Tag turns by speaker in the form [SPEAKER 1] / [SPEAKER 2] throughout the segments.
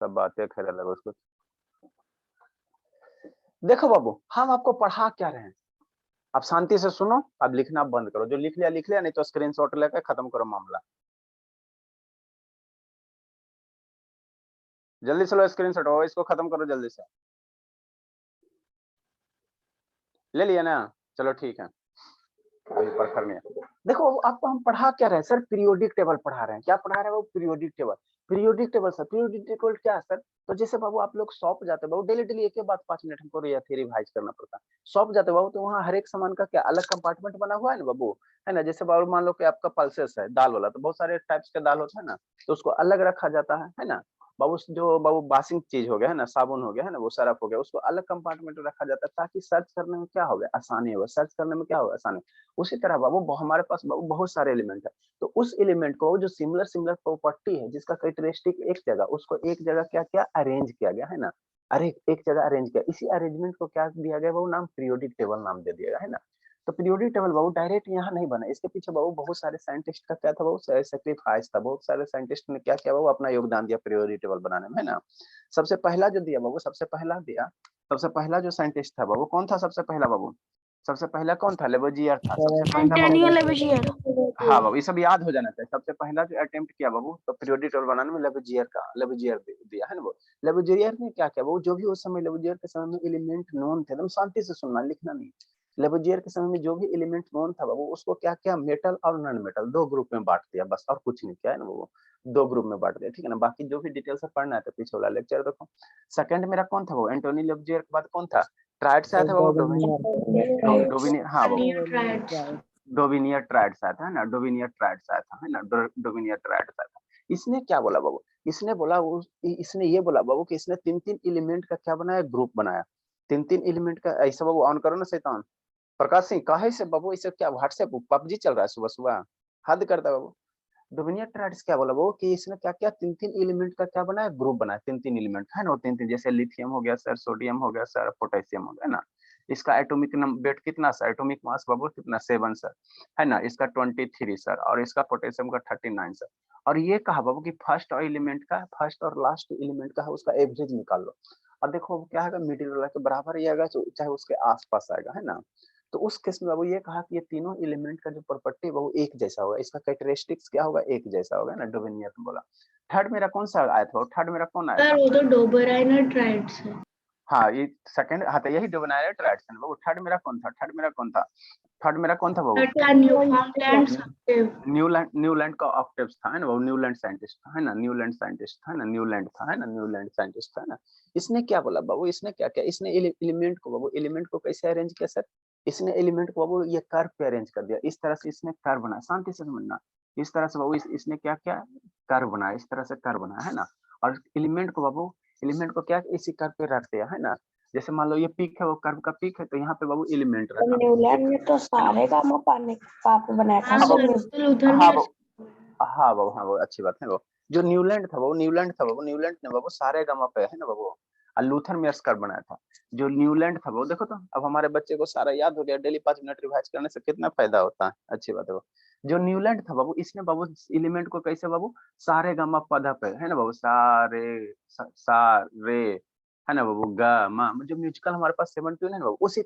[SPEAKER 1] सब बातें खैर अलग उसको। देखो बाबू, हम आपको पढ़ा क्या रहे हैं, आप शांति से सुनो, अब लिखना बंद करो, जो लिख लिया, नहीं तो स्क्रीनशॉट लेकर खत्म करो मामला। जल्दी से लो स्क्रीनशॉट, और इसको खत्म करो जल्दी से। ले लिया ना, चलो ठीक है, अभी पर करनी है। देखो आपको हम पढ़ा क्या रहे हैं सर, पीरियोडिक टेबल पढ़ा रहे हैं। क्या पढ़ा रहे हैं वो, periodic table. Periodic table sir, periodic table क्या है सर, तो जैसे बाबू आप लोग शॉप जाते हो बाबू, डेली एक के बाद 5 मिनट हमको रिवाइज करना पड़ता है। शॉप जाते हो बाबू, तो वहाँ हर एक सामान का क्या अलग कंपार्टमेंट बना हुआ है ना बाबू, है ना। जैसे बाबू मान लो कि आपका पल्सेस है दाल वाला, तो बहुत सारे टाइप्स का दाल होता है ना, तो उसको अलग रखा जाता है ना बाबू। जो बाबू बासिंग चीज हो गया है ना, साबुन हो गया है ना, वो सरफ हो गया, उसको अलग कंपार्टमेंट में रखा जाता है, ताकि सर्च करने में क्या होगा, आसानी होगा, सर्च करने में क्या होगा, आसानी। उसी तरह बाबू हमारे पास बाबू बहुत सारे एलिमेंट है, तो उस एलिमेंट को जो सिमिलर सिमिलर प्रॉपर्टी है, जिसका कैरेक्टरिस्टिक एक जगह, उसको एक जगह क्या क्या अरेंज किया गया है ना। अरे एक जगह अरेंज किया, इसी अरेंजमेंट को क्या दिया गया, वो नाम पीरियोडिक टेबल नाम दे दिया गया है ना। तो पीरियोडिक टेबल बाबू डायरेक्ट यहाँ नहीं बना, इसके पीछे बाबू बहुत सारे साइंटिस्ट का क्या था, बहुत सेक्रीफाइस था, बहुत सारे साइंटिस्ट ने क्या किया बाबू, अपना योगदान दिया पीरियोडिक टेबल बनाने में, है ना। सबसे पहला जो दिया बाबू, सबसे पहला जो साइंटिस्ट था बाबू, कौन था सबसे पहला बाबू, सबसे पहला कौन था, लेबोजियर था सबसे पहला
[SPEAKER 2] एंटोनियो
[SPEAKER 1] बाबू।
[SPEAKER 2] लेबोजियर।
[SPEAKER 1] हाँ बाबू, ये सब याद हो जाना चाहिए। सबसे पहला जो अटेम्प्ट किया बाबू, तो पीरियोडिक टेबल बनाने में लेबोजियर दिया है ना वो। लेबोजियर ने क्या किया बाबू, जो भी उस समय लेबोजियर के समय में एलिमेंट नोन थे, एकदम शांति से सुनना, लिखना नहीं। लेबोजियर के समय में जो भी एलिमेंट नोन था बाबू, उसको क्या क्या मेटल और नॉन मेटल दो ग्रुप में बांट दिया, बस और कुछ नहीं किया है ना वो, दो ग्रुप में बांट दिया, ठीक है ना। बाकी जो भी डिटेल से पढ़ना है तो पीछे वाला लेक्चर देखो। सेकंड मेरा कौन था वो, एंटोनी लेबोजियर के बाद कौन था, ट्राइड्स आया था बाबू, डोविनियर, हाँ बाबू, डोविनियर ट्राइड्स आया था, है ना, डोविनियर ट्राइड्स आया था, है ना, डोविनियर ट्राइड्स आया था। इसने क्या बोला बाबू, इसने ये बोला बाबू कि इसने तीन तीन एलिमेंट का क्या बनाया, ग्रुप बनाया। तीन तीन एलिमेंट का, ऐसा बाबू ऑन करो ना शैतान प्रकाश सिंह, काहे से बाबू, इसे क्या व्हाट्सएप पबजी चल रहा है सुबह सुबह, हद करता है बाबू। डोमिनियर ट्राइड्स क्या बोला वो, कि इसने क्या क्या तीन तीन एलिमेंट का क्या बनाया, ग्रुप बनाया, तीन तीन एलिमेंट है ना, तीन तीन, जैसे लिथियम हो गया सर, सोडियम हो गया सर, पोटेशियम हो गया ना। इसका एटॉमिक वेट कितना सर, एटॉमिक मास बाबू कितना, 7 सर, है ना। इसका 23 सर, और इसका पोटेशियम का 39 सर। और ये कहा बाबू कि फर्स्ट और लास्ट एलिमेंट का है, उसका एवरेज निकाल लो। और देखो क्या है, मिडिल वाला के बराबर ही आएगा, चाहे उसके आसपास आएगा, है ना। तो उस केस में बाबू ये कहा कि ये तीनों एलिमेंट का जो प्रॉपर्टी वो एक जैसा होगा, इसका कैरेक्टरिस्टिक्स क्या होगा, एक जैसा होगा ना, डोवेनियर ने बोला। थर्ड मेरा कौन सा आया था, थर्ड मेरा कौन आया
[SPEAKER 2] सर
[SPEAKER 1] था,
[SPEAKER 2] वो तो डोबराइनर ट्राइड्स है।
[SPEAKER 1] हाँ ये सेकंड, हाँ तो यही डोवेनियर ट्राइड्स है बाबू। थर्ड मेरा कौन था, बाबू,
[SPEAKER 2] न्यूफाउंडलैंड ऑक्टेव।
[SPEAKER 1] न्यूलैंड का ऑक्टेव्स था, है ना वो, न्यूलैंड साइंटिस्ट था, है ना, न्यूलैंड साइंटिस्ट था, है ना, न्यूलैंड था, है ना, न्यूलैंड साइंटिस्ट था, है ना। इसने क्या बोला बाबू, इसने क्या किया, इसने एलिमेंट को बाबू, एलिमेंट को कैसे अरेंज किया सर, इसने एलिमेंट को बाबू ये कर्व पे अरेंज कर दिया, इस तरह से इसने कर्व बनाया, शांति से समझना। इस तरह से बाबू इसने क्या क्या कर्व बनाया, इस तरह से कर्व बनाया, है ना। और एलिमेंट को बाबू, एलिमेंट को क्या इसी कर्व पे रख दिया, है ना। जैसे मान लो ये पीक है, वो कर्व का पीक है, तो यहाँ पे बाबू एलिमेंट रखा,
[SPEAKER 3] न्यूलैंड ने तो सारे का पाने पे बनाया था।
[SPEAKER 1] हाँ बाबू,
[SPEAKER 2] लूथर
[SPEAKER 1] हाँ
[SPEAKER 2] में
[SPEAKER 1] बाबू, हाँ बाबू, हाँ बाबू, अच्छी बात है बाबू। जो न्यूलैंड ने बाबू सारे गामा पे है ना बाबू, और लूथर मेयर्स कर्व बनाया था। जो न्यूलैंड था बाबू, देखो तो अब हमारे बच्चे को सारा याद हो गया, डेली 5 मिनट रिवाइज करने से कितना फायदा होता है, अच्छी बात है बाबू। जो न्यूलैंड था बाबू, इसने बाबू एलिमेंट को कैसे बाबू, सारे गामा पधा पे, है ना बाबू, सारे, है ना बाबू, गा मा, जो म्यूजिकल हमारे पास 7 ट्यून है ना बाबू, उसी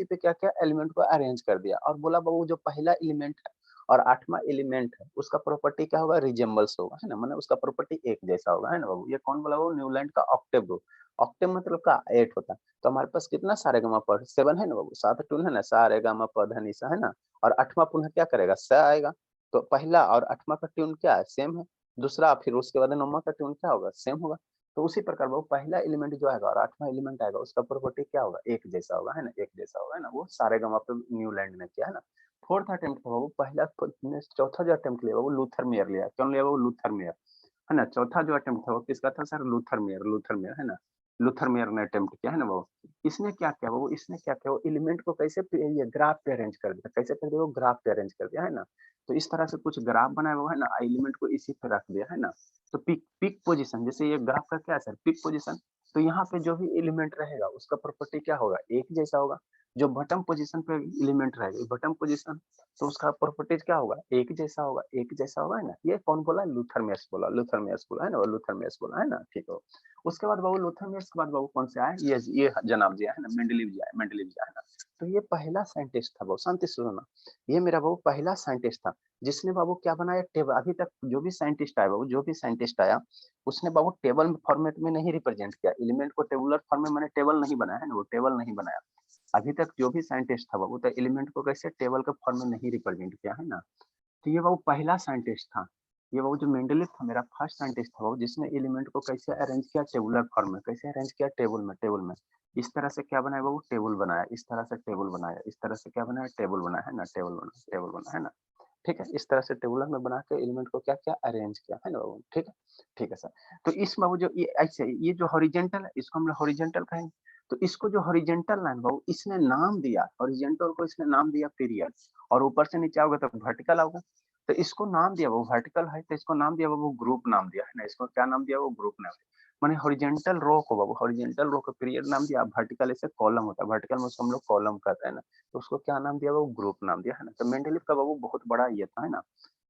[SPEAKER 1] पे क्या क्या एलिमेंट को अरेंज कर दिया, और बोला बाबू जो पहला एलिमेंट है और 8वां एलिमेंट है, उसका प्रॉपर्टी क्या होगा, रिजेम्बल्स होगा, है ना, माने उसका प्रॉपर्टी एक जैसा होगा, है ना बाबू। ये कौन बोला, वो न्यूलैंड का ऑक्टेव ग्रुप। ऑक्टेव मतलब का 8 होता है, तो हमारे पास कितना सारे गामा पद, 7 है ना बाबू, 7 ट्यून है ना, सारे गामा पद निशा, है ना। और 8वां पुनः क्या करेगा, स आएगा। तो पहला और 8वां का ट्यून क्या है, सेम है। दूसरा फिर उसके बाद 9वां का ट्यून क्या होगा, सेम होगा। तो उसी प्रकार बाबू पहला एलिमेंट जो आएगा और 8वां एलिमेंट आएगा, उसका प्रॉपर्टी क्या होगा, एक जैसा होगा, है ना, एक जैसा होगा, है ना। वो सारे गामा पे न्यूलैंड ने किया, है ना। फोर्थ अटेम्प्ट था बाबू, चौथा जो अटेम्प्ट लिया वो लूथर मेयर लिया, कौन लिया वो, लूथर मेयर, है ना। चौथा जो अटेम्प्ट था वो किसका था सर, लूथर मेयर, है ना। लूथर मेयर ने अटेम्प्ट किया, है ना बाबू। इसने क्या किया बाबू, इसने क्या किया, वो एलिमेंट को कैसे ये ग्राफ पे अरेंज कर दिया, कैसे कर दिया, वो ग्राफ पे अरेंज कर दिया, है ना। तो इस तरह से कुछ ग्राफ बनाया वो, है ना, एलिमेंट को इसी पे रख दिया, है ना। तो पिक पोजीशन, जैसे ये ग्राफ का क्या है सर, पिक पोजीशन। तो यहाँ पे जो भी एलिमेंट रहेगा उसका प्रॉपर्टी क्या होगा, एक जैसा होगा। जो बॉटम पोजीशन पे एलिमेंट रहेगा, बॉटम पोजीशन, तो उसका प्रॉपर्टीज क्या होगा, एक जैसा होगा, एक जैसा होगा, है ना। ये कौन बोला, लूथर मेयर्स बोला, लूथर मेयर्स बोला, है ना, लूथर मेयर्स बोला, है ना, ठीक है। उसके बाद बाबू लूथर मेयर्स के बाद बाबू कौन से आए, ये जनाब जी आए, है ना, मेंडलीव जी आए, मेंडलीव जी आए, है ना। तो ये पहला साइंटिस्ट था बाबू, शांति से सुनना, ये मेरा बाबू पहला साइंटिस्ट था जिसने बाबू क्या बनाया, टेबल। अभी तक जो भी साइंटिस्ट आया बाबू, जो भी साइंटिस्ट आया, उसने बाबू टेबल फॉर्मेट में नहीं रिप्रेजेंट किया, एलिमेंट को टेबुलर फॉर्म में, मैंने टेबल नहीं बनाया, है ना, वो टेबल नहीं बनाया। अभी तक जो भी साइंटिस्ट था बाबू, तो एलिमेंट को कैसे टेबल के फॉर्म में नहीं रिप्रेजेंट किया, है ना। तो ये बाबू पहला साइंटिस्ट था, ये बाबू जो मेंडलीव था मेरा फर्स्ट साइंटिस्ट था बाबू, जिसने एलिमेंट को कैसे अरेंज किया, टेबुलर फॉर्म में, कैसे अरेंज किया, टेबल में, टेबल में। इस तरह से क्या बनाया बाबू, टेबल बनाया, इस तरह से टेबल बनाया, इस तरह से क्या बनाया, टेबल बनाया, है ना, टेबल बना, टेबल बना, है ना। ठीक है, इस तरह से टेबुलर में बना के एलिमेंट को क्या क्या अरेंज किया, है ना बाबू, ठीक है। ठीक है सर। तो इस बाबू जो ये ऐसे, ये जो हॉरिजेंटल है, इसको हम लोग हॉरिजेंटल कहेंगे। तो इसको जो हॉरिजेंटल लाइन बाबू, इसने नाम दिया, हॉरिजेंटल को इसने नाम दिया पीरियड, और ऊपर से नीचे आओगे तो वर्टिकल आओगे, तो इसको नाम दिया वो वर्टिकल है, तो इसको नाम दिया वो ग्रुप नाम दिया, है ना, इसको क्या नाम दिया, वो ग्रुप नाम दिया। माने हॉरिजेंटल रो को बाबू, हॉरिजेंटल रो को पीरियड नाम दिया, वर्टिकल ऐसे कॉलम होता है, वर्टिकल में उसको हम लोग कॉलम कहते हैं ना, तो उसको क्या नाम दिया, वो ग्रुप नाम दिया, है ना। तो मेंडलीव का बाबू बहुत बड़ा ये था, है ना,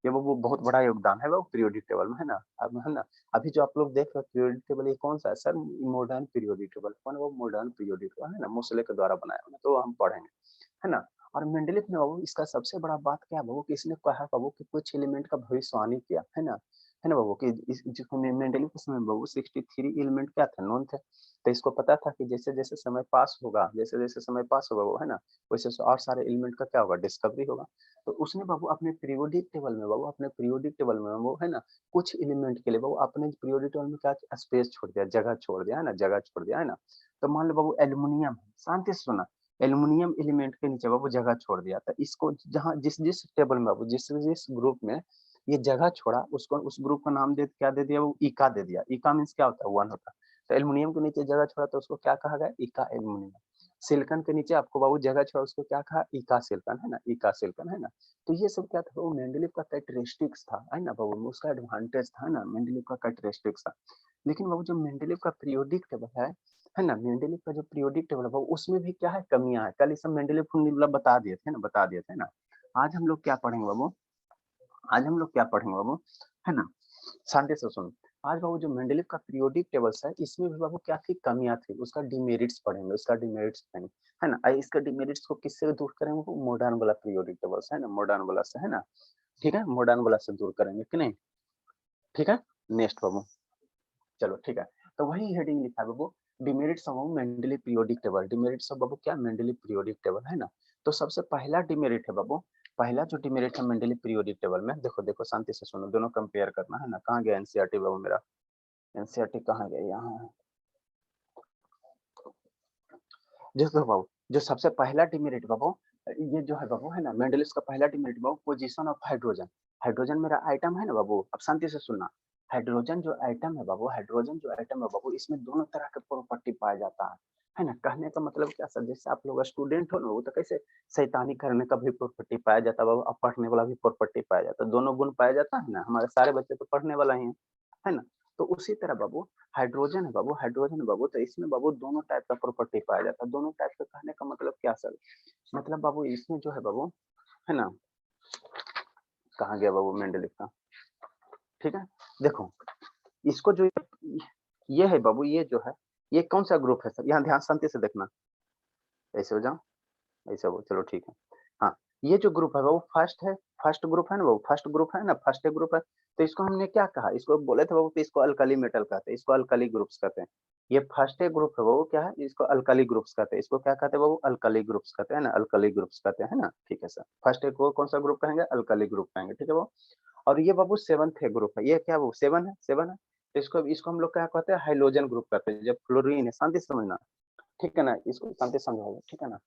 [SPEAKER 1] ये बाबू बहुत बड़ा योगदान है वो पीरियोडिक टेबल में, है ना। अब है ना, अभी जो आप लोग देख रहे हो पीरियोडिक टेबल, ये कौन सा है सर, मॉडर्न पीरियोडिक टेबल, कौन है वो, मॉडर्न पीरियोडिक टेबल, है ना, मोसले के द्वारा बनाया हुआ, तो हम पढ़ेंगे, है ना। और मेंडलीव ने बाबू इसका सबसे बड़ा बात क्या बाबू कि इसने कहा बाबू कि कुछ एलिमेंट का भविष्यवाणी किया, है ना बाबू कि इस मेंडलीव के समय बाबू 63 एलिमेंट क्या थे, नोन थे। तो इसको पता था कि जैसे जैसे समय पास होगा, जैसे जैसे समय पास होगा वो, है ना, वैसे और सारे एलिमेंट का क्या होगा, डिस्कवरी होगा। तो उसने बाबू अपने पीरियोडिक टेबल में बाबू, अपने पीरियोडिक टेबल में वो, है ना, कुछ एलिमेंट के लिए बाबू अपने पीरियोडिक टेबल में क्या स्पेस छोड़ दिया, जगह छोड़ दिया, है ना, जगह छोड़ दिया, है ना। तो मान लो बाबू एल्युमिनियम, शांति से सुना, एल्युमिनियम एलिमेंट के नीचे बाबू जगह छोड़ दिया था, इसको जहां जिस जिस टेबल में बाबू, जिस जिस ग्रुप में ये जगह छोड़ा, उसको उस ग्रुप का नाम दे क्या दे दिया, वो इका दे दिया। इका मीन्स क्या होता है, वन होता है। तो एल्युमिनियम के नीचे जगह छोड़ा तो उसको क्या कहा गया, इका एल्युमिनियम। सिलिकॉन के नीचे आपको बाबू जगह छोड़ा, उसको क्या कहा, इका सिलिकॉन, है ना, इका सिलिकॉन, है ना। तो ये सब क्या था, वो मेंडलीव का कैरेक्टरिस्टिक्स था, है ना बाबू, उसका एडवांटेज था, है ना, मेंडलीव का कैरेक्टरिस्टिक्स था। लेकिन बाबू जो मेंडलीव का पीरियोडिक टेबल है ना, मेंडलीव का जो पीरियोडिक टेबल है बाबू, उसमें भी क्या है, कमियां है। कल ये सब मेंडलीव फॉर्मूला बता दिए थे ना, बता दिए थे ना। आज हम लोग क्या पढ़ेंगे बाबू, आज हम लोग क्या पढ़ेंगे बाबू, है ना, शांति से सुनो। आज बाबू जो मेंडलीव का पीरियोडिक टेबल्स है, इसमें भी बाबू क्या थी, कमियां थी, उसका डिमेरिट्स पढ़ेंगे, उसका डिमेरिट्स पढ़ेंगे, है ना। इसका डिमेरिट्स को किससे दूर करेंगे, वो मॉडर्न वाला पीरियोडिक टेबल्स, है ना, मॉडर्न वाला से, है ना, ठीक है, मॉडर्न वाला से दूर करेंगे कि नहीं, ठीक है। नेक्स्ट बाबू, चलो ठीक है। तो वही हेडिंग लिखा है बाबू, demerits of Mendeleev periodic table, demerits of बाबू क्या, मेंडलीव पीरियोडिक टेबल, है ना। तो सबसे पहला डिमेरिट है बाबू, पहला जो डिमेरिट है मेंडलीव पीरियोडिक टेबल में, देखो देखो शांति से सुनो, दोनों कंपेयर करना, है ना। कहाँ गया एनसीईआरटी बाबू मेरा, एनसीईआरटी कहाँ गया, यहाँ है। देखो बाबू, जो सबसे पहला डिमेरिट बाबू, ये जो है बाबू, है ना, मेंडलीव का पहला demerit Babu, position of hydrogen. Hydrogen मेरा आइटम है ना बाबू, अब शांति से सुनना। हाइड्रोजन जो आइटम है बाबू, हाइड्रोजन जो आइटम है बाबू, इसमें दोनों तरह के प्रॉपर्टी पाया जाता है ना। कहने का मतलब क्या सर, जैसे आप लोग स्टूडेंट हो ना, वो तो कैसे शैतानी करने का भी प्रॉपर्टी पाया जाता है बाबू, अब पढ़ने वाला भी प्रॉपर्टी पाया जाता है, दोनों गुण पाया जाता है ना। हमारे सारे बच्चे तो पढ़ने वाला ही है ना। तो उसी तरह बाबू हाइड्रोजन है बाबू, हाइड्रोजन है बाबू, तो इसमें बाबू दोनों टाइप का प्रॉपर्टी पाया जाता है। दोनों टाइप का कहने का मतलब क्या सर, मतलब बाबू इसमें जो है बाबू, है ना, कहाँ गया बाबू मेंडलीव का, ठीक है। देखो इसको जो ये है बाबू, ये जो है, ये कौन सा ग्रुप है सर, यहाँ ध्यान शांति से देखना, ऐसे हो जाओ, ऐसे हो, चलो ठीक है। हाँ, ये जो ग्रुप है वो फर्स्ट है, फर्स्ट ग्रुप है ना वो, फर्स्ट ग्रुप है ना, फर्स्ट ग्रुप है। तो इसको हमने क्या कहा, इसको बोले थे बाबू कि इसको अल्कली मेटल कहते हैं, इसको अल्कली ग्रुप्स कहते हैं। ये फर्स्ट ग्रुप है वो क्या है, इसको अल्कली ग्रुप्स कहते हैं, इसको क्या कहते हैं बाबू, अल्कली ग्रुप्स कहते हैं ना, अल्कली ग्रुप्स कहते हैं ना, ठीक है सर। फर्स्ट को कौन सा ग्रुप कहेंगे, अल्कली ग्रुप कहेंगे, ठीक है वो। और ये बाबू सेवंथ ग्रुप है, ये क्या वो सेवन है, सेवन है। तो इसको इसको हम लोग क्या कहते हैं, हाइलोजन ग्रुप कहते हैं। जब फ्लोरीन है, शांति से समझना, ठीक है ना, इसको शांति से समझाओगे, ठीक है ना।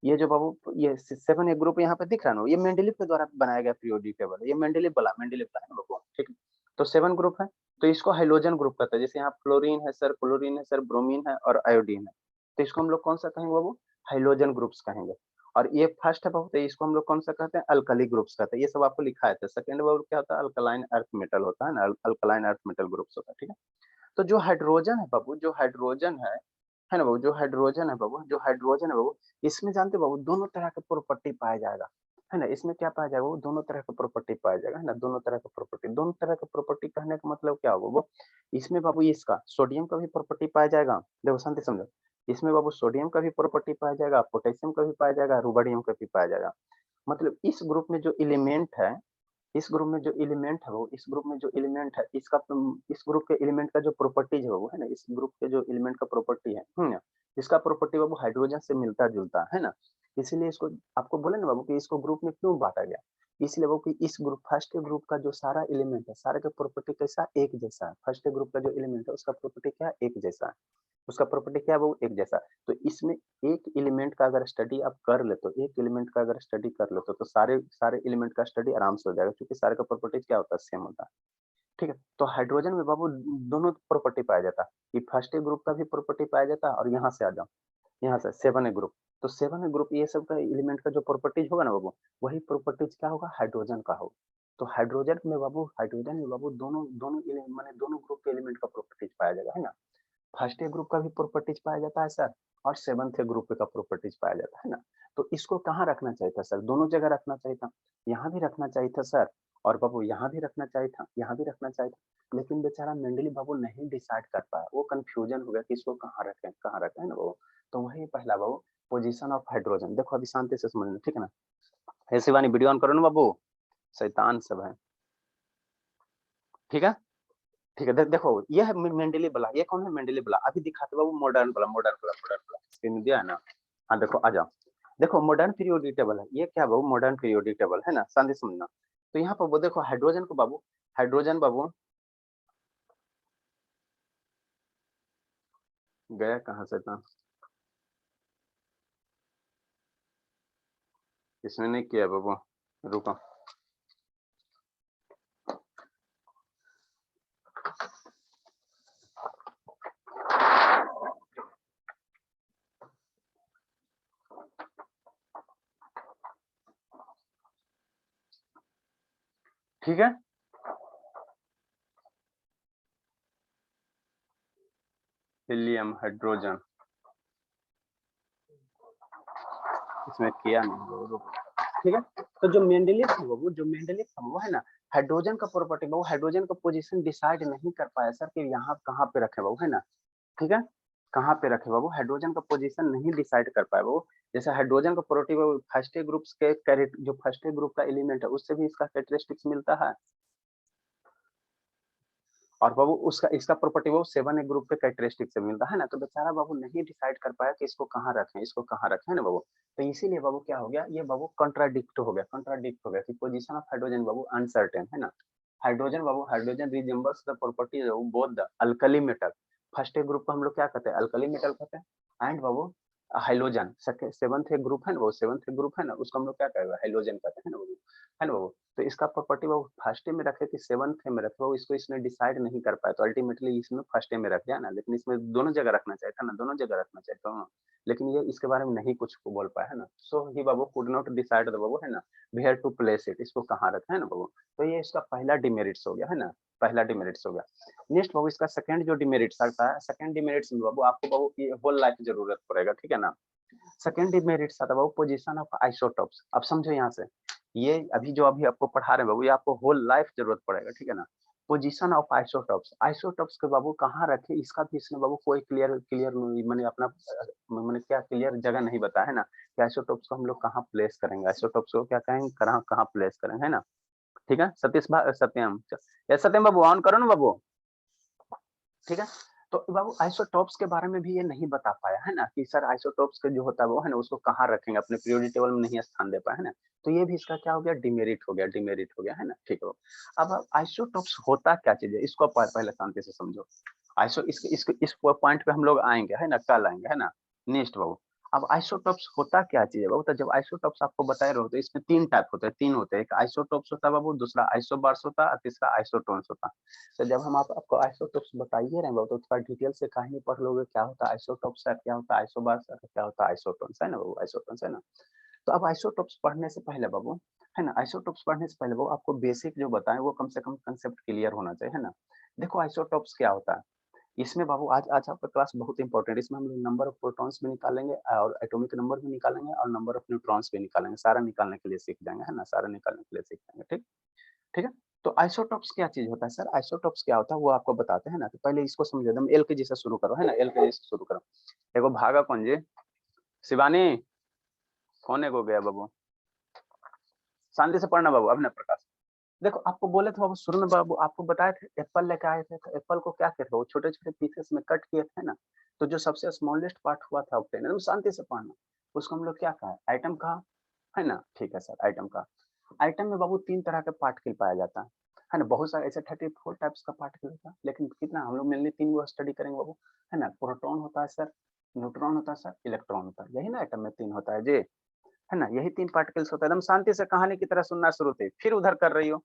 [SPEAKER 1] ये जो बाबू ये सेवन ए ग्रुप यहाँ पे दिख रहा है ना, ये मेंडलीव के द्वारा बनाया गया पीरियोडिक टेबल है, ये मेंडलीव वाला, मेंडलीव का है ना बाबू, ठीक है। तो सेवन ग्रुप है, तो इसको हाइलोजन ग्रुप कहते हैं। जैसे यहाँ फ्लोरीन है सर, क्लोरीन है सर, ब्रोमीन है और आयोडीन है, तो इसको हम लोग कौन सा कहेंगे बाबू, हाइलोजन ग्रुप्स कहेंगे। और ये फर्स्ट है बाबू, तो इसको हम लोग कौन सा कहते हैं, अल्कली ग्रुप्स कहते हैं। ये सब आपको लिखा है। सेकंड बाबू क्या होता है, अल्कलाइन अर्थ मेटल होता है ना, अल्कलाइन अर्थ मेटल ग्रुप्स होता है, ठीक है। तो जो हाइड्रोजन है बाबू, जो हाइड्रोजन है ना बाबू, जो हाइड्रोजन है बाबू, जो हाइड्रोजन है बाबू, इसमें जानते हो बाबू दोनों तरह का प्रॉपर्टी पाया जाएगा, है ना। इसमें क्या पाया जाएगा वो, दोनों तरह का प्रॉपर्टी पाया जाएगा, है ना। दोनों तरह का प्रॉपर्टी, दोनों तरह का प्रॉपर्टी कहने का मतलब क्या होगा वो, इसमें बाबू इसका सोडियम का भी प्रॉपर्टी पाया जाएगा, देखो शांति समझो, इसमें बाबू सोडियम का भी प्रॉपर्टी पाया जाएगा, पोटेशियम का भी पाया जाएगा, रुबिडियम का भी पाया जाएगा। मतलब इस ग्रुप में जो एलिमेंट है, इस ग्रुप में जो एलिमेंट है वो, इस ग्रुप में जो एलिमेंट है इसका, इस ग्रुप के एलिमेंट का जो प्रॉपर्टीज है वो, है ना, इस ग्रुप के जो एलिमेंट का प्रॉपर्टी है, इसका प्रॉपर्टी बाबू हाइड्रोजन से मिलता जुलता है ना। इसीलिए इसको आपको बोले ना बाबू कि इसको ग्रुप में क्यों बांटा गया, इसलिए बाबू कि इस ग्रुप, फर्स्ट ग्रुप का जो सारा एलिमेंट है, सारे का प्रॉपर्टी कैसा, एक जैसा है। फर्स्ट ग्रुप का जो एलिमेंट है उसका प्रॉपर्टी क्या है, एक जैसा है, उसका प्रॉपर्टी क्या है वो, एक जैसा। तो इसमें एक एलिमेंट का अगर स्टडी आप कर ले, तो एक एलिमेंट का अगर स्टडी कर लो तो सारे सारे एलिमेंट का स्टडी आराम से हो जाएगा, क्योंकि सारे का प्रॉपर्टी क्या होता है, सेम होता है। ठीक है, तो हाइड्रोजन में बाबू दोनों प्रॉपर्टी पाया जाता है, ये फर्स्ट ग्रुप का भी प्रॉपर्टी पाया जाता है, और यहाँ से आ जाओ, यहाँ से 7 ग्रुप, तो 7 ग्रुप ये सब का एलिमेंट का जो प्रॉपर्टीज होगा ना बाबू, वही प्रॉपर्टीज क्या होगा, हाइड्रोजन का होगा। तो हाइड्रोजन में बाबू, हाइड्रोजन में बाबू दोनों दोनों माने दोनों ग्रुप के एलिमेंट का प्रॉपर्टीज पाया जाएगा, है ना। फर्स्ट ग्रुप का भी प्रॉपर्टीज पाया जाता है सर, और सेवंथ ग्रुप का प्रॉपर्टीज पाया जाता है ना। तो इसको कहाँ रखना चाहिए था सर, दोनों जगह रखना चाहिए था, यहाँ भी रखना चाहिए था सर, और बाबू यहाँ भी रखना चाहिए था, यहाँ भी रखना चाहिए था, लेकिन बेचारा मेंडली बाबू नहीं डिसाइड कर पाया, वो कंफ्यूजन हो गया कि इसको कहाँ रखें, कहाँ रखें, है ना बाबू। तो वही पहला बाबू, पोजीशन ऑफ हाइड्रोजन, देखो अभी शांति से समझना, ठीक है ना। हे शिवानी वीडियो ऑन करो ना बाबू, शैतान सब है, ठीक है। ठीक है, देखो ये है मेंडली वाला, ये कौन है, मेंडली वाला। अभी दिखाते बाबू मॉडर्न वाला, मॉडर्न वाला, मॉडर्न वाला स्क्रीन दिया है ना। हाँ देखो आ जाओ, देखो मॉडर्न पीरियोडिक टेबल है, ये क्या बाबू, मॉडर्न पीरियोडिक टेबल है ना, शांति समझना। तो यहाँ पर वो देखो हाइड्रोजन को बाबू, हाइड्रोजन बाबू गया कहाँ से था, इसने नहीं किया बाबू, रुको। ठीक है, हीलियम हाइड्रोजन, इसमें किया नहीं, रुको। ठीक है, तो जो मेंडलीव था वो, जो मेंडलीव था वो है ना, हाइड्रोजन का प्रॉपर्टी वो, हाइड्रोजन का पोजीशन डिसाइड नहीं कर पाया सर कि यहाँ कहाँ पे रखे बाबू, है ना। ठीक है, कहाँ पे रखे बाबू, हाइड्रोजन का पोजीशन नहीं डिसाइड कर पाए वो। जैसे हाइड्रोजन का प्रोटीन फर्स्ट ग्रुप के जो फर्स्ट ग्रुप का एलिमेंट है उससे भी इसका कैरेक्टरिस्टिक्स मिलता है, और बाबू उसका इसका प्रॉपर्टी वो 7 ग्रुप के कैरेक्टरिस्टिक से मिलता है ना। तो बेचारा बाबू नहीं डिसाइड कर पाया कि इसको कहाँ रखें, इसको कहाँ रखें, है ना बाबू। तो इसीलिए बाबू क्या हो गया, ये बाबू कंट्राडिक्ट हो गया, कंट्राडिक्ट हो गया कि पोजीशन ऑफ हाइड्रोजन बाबू अनसर्टेन, है ना। हाइड्रोजन बाबू, hydrogen resembles the property both the alkali metal, first group को हम लोग क्या कहते हैं, अल्कली मेटल कहते हैं, and Babu halogen, seventh group है ना वो, सेवंथ ग्रुप है ना, उसको हम लोग क्या कहते हैं, हाइलोजन कहते हैं, है ना बाबू, है ना बाबू। तो इसका प्रॉपर्टी वो फर्स्ट में रखे कि सेवंथ में रखे, वो इसको इसने डिसाइड नहीं कर पाया, तो अल्टीमेटली इसमें फर्स्ट में रख दिया ना, लेकिन इसमें दोनों जगह रखना चाहिए था ना, दोनों जगह रखना चाहिए था, लेकिन ये इसके बारे में नहीं कुछ बोल पाया, है ना। सो ही बाबू कुड नॉट डिसाइड द बाबू, है ना, वेयर टू प्लेस इट, इसको कहाँ रखना है ना बाबू। तो ये इसका पहला डिमेरिट्स हो गया, है ना, पहला डिमेरिट्स हो गया। नेक्स्ट बाबू इसका सेकंड जो डिमेरिट्स आता है, सेकंड डिमेरिट्स में बाबू आपको बाबू ये होल लाइफ जरूरत पड़ेगा, ठीक है ना। सेकंड डिमेरिट्स आता है बाबू पोजीशन ऑफ आइसोटोप्स। अब समझो यहाँ से, ये अभी जो अभी आपको पढ़ा रहे हैं बाबू, ये आपको होल लाइफ जरूरत पड़ेगा, ठीक है ना। पोजीशन ऑफ आइसोटोप्स, आइसोटोप्स के बाबू कहाँ रखे, इसका भी इसने बाबू कोई क्लियर क्लियर मैंने अपना मैंने क्या क्लियर जगह नहीं बताया, है ना, कि आइसोटोप्स को हम लोग कहाँ प्लेस करेंगे, आइसोटोप्स को क्या कहेंगे, कहाँ कहाँ प्लेस करेंगे, है ना। ठीक है, सत्यम, ये सत्यम बाबू ऑन करो ना बाबू, ठीक है। तो बाबू आइसोटोप्स के बारे में भी ये नहीं बता पाया, है ना, कि सर आइसोटोप्स के जो होता है वो, है ना, उसको कहाँ रखेंगे, अपने पीरियोडिक टेबल में नहीं स्थान दे पाए, है ना। तो ये भी इसका क्या हो गया, डिमेरिट हो गया, डिमेरिट हो गया, है ना। ठीक है, अब आइसोटोप्स होता क्या चीज है, इसको पहले शांति से समझो। इस पॉइंट पे हम लोग आएंगे, है ना, कल आएंगे, है ना। नेक्स्ट बाबू, अब आइसोटोप्स होता क्या चीज है बाबू, तो जब आइसोटोप्स आपको बताए रहो तो इसमें 3 टाइप होते हैं, 3 होते हैं, एक आइसोटोप्स होता है बाबू, दूसरा आइसोबार्स होता है, और तीसरा आइसोटोन्स होता है। तो जब हम आपको आइसोटोप्स बताइए रहे बाबू, तो थोड़ा डिटेल से कहानी पढ़ लोगे, क्या होता है आइसोटोप्स, क्या होता है आइसोबार्स, क्या होता है आइसोटोन्स, है ना बाबू, आइसोटोन्स, है ना। तो अब आइसोटोप्स पढ़ने से पहले बाबू, है ना, आइसोटोप्स पढ़ने से पहले बाबू आपको बेसिक जो बताएं वो कम से कम कंसेप्ट क्लियर होना चाहिए, है ना। देखो आइसोटोप्स क्या होता है, इसमें बाबू आज आज आपका क्लास बहुत इंपॉर्टेंट, इसमें हम लोग नंबर ऑफ प्रोटॉन्स भी निकालेंगे और एटॉमिक नंबर भी निकालेंगे और नंबर ऑफ न्यूट्रॉन्स भी निकालेंगे, सारा निकालने के लिए सीख जाएंगे, है ना, सारा निकालने के लिए सीख जाएंगे। ठीक ठीक है। तो आइसोटॉप्स क्या चीज होता है सर? आइसोटॉप्स क्या होता है वो आपको बताते हैं ना। तो पहले इसको समझो, एकदम एल के जैसे शुरू करो, है ना, एल के जैसे शुरू करो। एगो भागा कौन जी? शिवानी, कौन एगो गया बाबू? शांति से पढ़ना बाबू। अभिनव प्रकाश, देखो आपको बोले थे बाबू शुरू में, बाबू आपको बताए थे एप्पल लेके आए थे, तो एप्पल को क्या करते वो छोटे छोटे पीसेस में कट किए थे ना, तो जो सबसे स्मॉलेस्ट पार्ट हुआ था ऑप्टेन, एकदम शांति से पढ़ना, उसको हम लोग क्या कहा? आइटम कहा, है ना। ठीक है सर, आइटम का। आइटम में बाबू 3 तरह के पार्टिकल पाया जाता है ना, बहुत सारे ऐसे 34 टाइप्स का पार्टिकल होता है, लेकिन कितना हम लोग मेनली 3 को स्टडी करेंगे बाबू, है ना। प्रोटॉन होता है सर, न्यूट्रॉन होता है सर, इलेक्ट्रॉन होता है, यही ना आइटम में 3 होता है जी, है ना, यही 3 पार्टिकल्स होता है। एकदम शांति से कहानी की तरह सुनना शुरू थे, फिर उधर कर रही हो,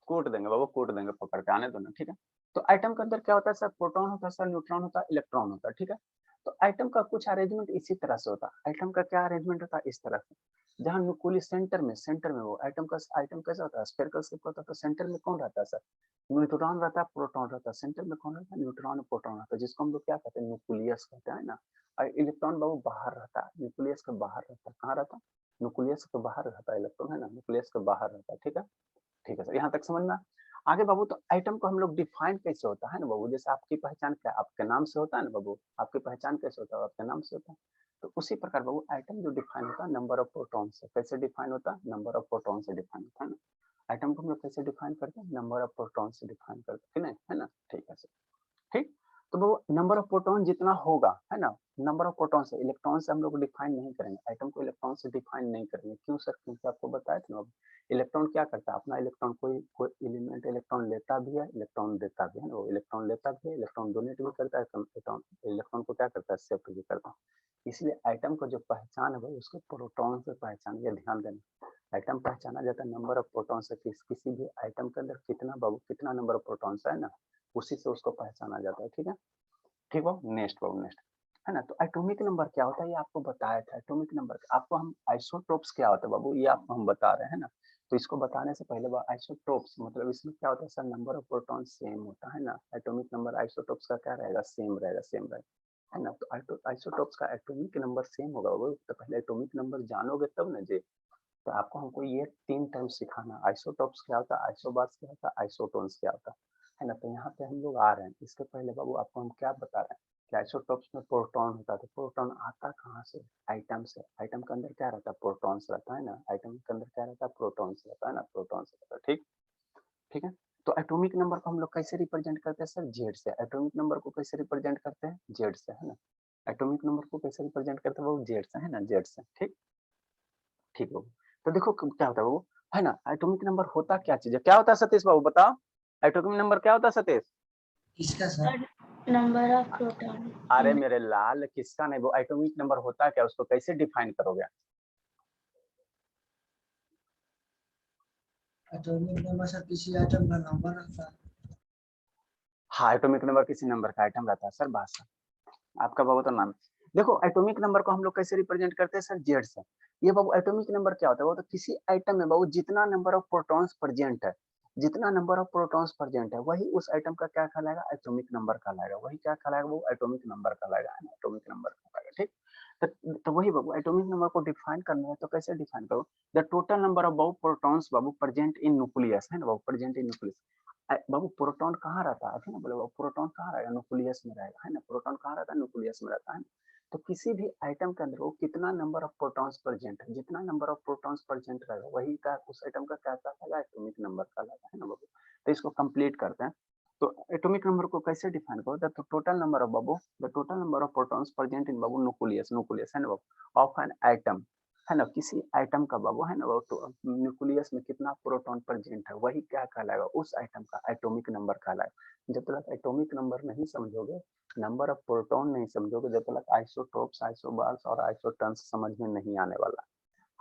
[SPEAKER 1] कूट देंगे बाबू, कूट देंगे, पकड़ के आने दो ना। ठीक है। तो आइटम के अंदर क्या होता है सर? प्रोटॉन होता है सर, न्यूट्रॉन होता है, इलेक्ट्रॉन होता है। ठीक है। तो आइटम का कुछ अरेंजमेंट इसी तरह से होता है। आइटम का क्या अरेंजमेंट होता है? इस तरह से, जहाँ न्यूक्लियस सेंटर में वो आइटम कैसा होता है? स्फेरिकल शेप होता है। तो सेंटर में कौन रहता है सर? न्यूट्रॉन रहता है, प्रोटॉन रहता है। सेंटर में कौन रहता है? न्यूट्रॉन और प्रोटॉन रहता है, जिसको हम लोग क्या कहते हैं? न्यूक्लियस कहते हैं ना। और इलेक्ट्रॉन बाबू बाहर रहता है, न्यूक्लियस के बाहर रहता है। कहाँ रहता है? न्यूक्लियस के बाहर रहता है इलेक्ट्रॉन, है ना, न्यूक्लियस के बाहर रहता है। ठीक है। ठीक है सर, यहाँ तक समझना। आगे बाबू, तो आइटम को हम लोग डिफाइन कैसे होता है ना बाबू? जैसे आपकी पहचान क्या? आपके नाम से होता है ना बाबू। आपकी पहचान कैसे होता है? आपके नाम से होता है। तो उसी प्रकार बाबू आइटम जो डिफाइन होता है नंबर ऑफ प्रोटॉन से। कैसे डिफाइन होता है? नंबर ऑफ प्रोटॉन से डिफाइन होता है ना। आइटम को हम लोग कैसे डिफाइन करते हैं? नंबर ऑफ प्रोटॉन से डिफाइन करते हैं, है ना। ठीक है सर। ठीक। तो वो नंबर ऑफ प्रोटॉन जितना होगा, है ना, नंबर ऑफ प्रोटॉन से, इलेक्ट्रॉन से हम लोग डिफाइन नहीं करेंगे आइटम को, इलेक्ट्रॉन से डिफाइन नहीं करेंगे। क्यों सर? क्योंकि आपको बताया था ना, इलेक्ट्रॉन क्या करता है? अपना इलेक्ट्रॉन, कोई कोई एलिमेंट इलेक्ट्रॉन लेता भी है, इलेक्ट्रॉन देता भी है ना। वो इलेक्ट्रॉन लेता भी है, इलेक्ट्रॉन डोनेट भी करता है, इलेक्ट्रॉन को क्या करता है? एक्सेप्ट भी करता है। इसलिए आइटम का जो पहचान है भाई, उसको प्रोटॉन से पहचान, ये ध्यान देना। आइटम पहचाना जाता है नंबर ऑफ प्रोटॉन से। किसी भी आइटम के अंदर कितना बाबू, कितना नंबर ऑफ प्रोटॉन्स है ना, उसी से उसको पहचाना जाता है। ठीक है। ठीक बाबू, नेक्स्ट बाबू, नेक्स्ट, है ना। तो एटॉमिक नंबर क्या होता है ये आपको बताया था। एटॉमिक नंबर आपको हम, आइसोटोप्स क्या होता है बाबू ये आपको हम बता रहे हैं ना। तो इसको बताने से पहले आइसोटोप्स मतलब इसमें क्या होता है sir? Number of proton same होता है ना। एटॉमिक नंबर आइसोटोप्स का क्या रहेगा? सेम रहेगा, सेम रहेगा, है ना। तो आइसोटोप्स का एटॉमिक नंबर सेम होगा बाबू। तो पहले एटॉमिक नंबर जानोगे तब ना जी। तो आपको हमको ये 3 टर्म सिखाना। आइसोटोप्स क्या होता है, आइसोबार्स क्या होता है, आइसोटोन्स क्या होता है ना। तो यहाँ पे हम लोग आ रहे हैं। इसके पहले बाबू आपको हम क्या बता रहे हैं कि आइसोटोप्स में प्रोटॉन होता है। तो प्रोटॉन आता कहाँ से? आइटम से। आइटम के अंदर क्या रहता है? प्रोटॉन्स रहता है ना। आइटम के अंदर क्या रहता है? प्रोटॉन्स रहता है ना, प्रोटॉन्स रहता है। ठीक, ठीक है। तो एटॉमिक नंबर को हम लोग कैसे रिप्रेजेंट करते हैं सर? जेड से। एटॉमिक नंबर को कैसे रिप्रेजेंट करते हैं? जेड से, है ना। एटॉमिक नंबर को कैसे रिप्रेजेंट करते हैं वो? जेड से, है ना, जेड से। ठीक, ठीक बाबू। तो देखो क्या होता है बाबू, है ना, एटॉमिक नंबर होता क्या चीज है? क्या होता है सतीश बाबू बताओ? एटॉमिक नंबर क्या होता है सतीश?
[SPEAKER 2] किसका सर? Number of proton.
[SPEAKER 1] अरे मेरे लाल, किसका नहीं, वो एटॉमिक नंबर होता क्या? उसको कैसे डिफाइन करोगे?
[SPEAKER 2] एटॉमिक नंबर सर किसी आइटम का नंबर रहता है।
[SPEAKER 1] हाँ, एटॉमिक नंबर किसी नंबर का आइटम रहता है सर। बात आपका बाबू तो नाम, देखो एटॉमिक नंबर को हम लोग कैसे रिप्रेजेंट करते हैं सर? जेड से। ये बाबू एटॉमिक नंबर क्या होता है? वो तो किसी आइटम में बाबू जितना नंबर ऑफ प्रोटॉन्स प्रेजेंट है, जितना नंबर ऑफ प्रोटॉन्स प्रेजेंट है, वही उस आइटम का क्या कहलाएगा? एटॉमिक नंबर कहलाएगा। वही क्या कहलाएगा? वो एटॉमिक नंबर कहलाएगा, है ना, एटॉमिक नंबर कहलाएगा। ठीक। तो वही बाबू एटॉमिक नंबर को डिफाइन करना है तो कैसे डिफाइन करो? द टोटल नंबर ऑफ बाबू प्रोटॉन्स बाबू प्रेजेंट इन न्यूक्लियस, है ना बाबू, प्रेजेंट इन न्यूक्लियस। बाबू प्रोटॉन कहाँ रहता है ना, बोले बाबू प्रोटॉन कहाँ रहेगा? न्यूक्लियस में रहेगा, है ना। प्रोटॉन कहाँ रहता है? न्यूक्लियस में रहता है। तो किसी भी आइटम के अंदर वो कितना नंबर ऑफ प्रोटॉन्स प्रेजेंट है, जितना नंबर ऑफ प्रोटॉन्स प्रेजेंट रहेगा वही का उस आइटम का क्या कहलाएगा? एटॉमिक नंबर कहलाएगा, है ना बाबू। तो इसको कंप्लीट करते हैं। तो एटॉमिक नंबर को कैसे डिफाइन करो? The total number of Babu, the total number of protons present in Babu nucleus, nucleus, है ना बाबू, ऑफ एन आइटम, है ना, किसी आइटम का बाबू, है ना बाबू। तो न्यूक्लियस में कितना प्रोटॉन प्रेजेंट है वही क्या कहलाएगा? उस आइटम का एटॉमिक नंबर कहलाएगा। जब तक एटॉमिक नंबर नहीं समझोगे, नंबर ऑफ प्रोटॉन नहीं समझोगे, जब तक आइसोटोप्स, आइसोबार्स और आइसोटर्न्स समझ में नहीं आने वाला।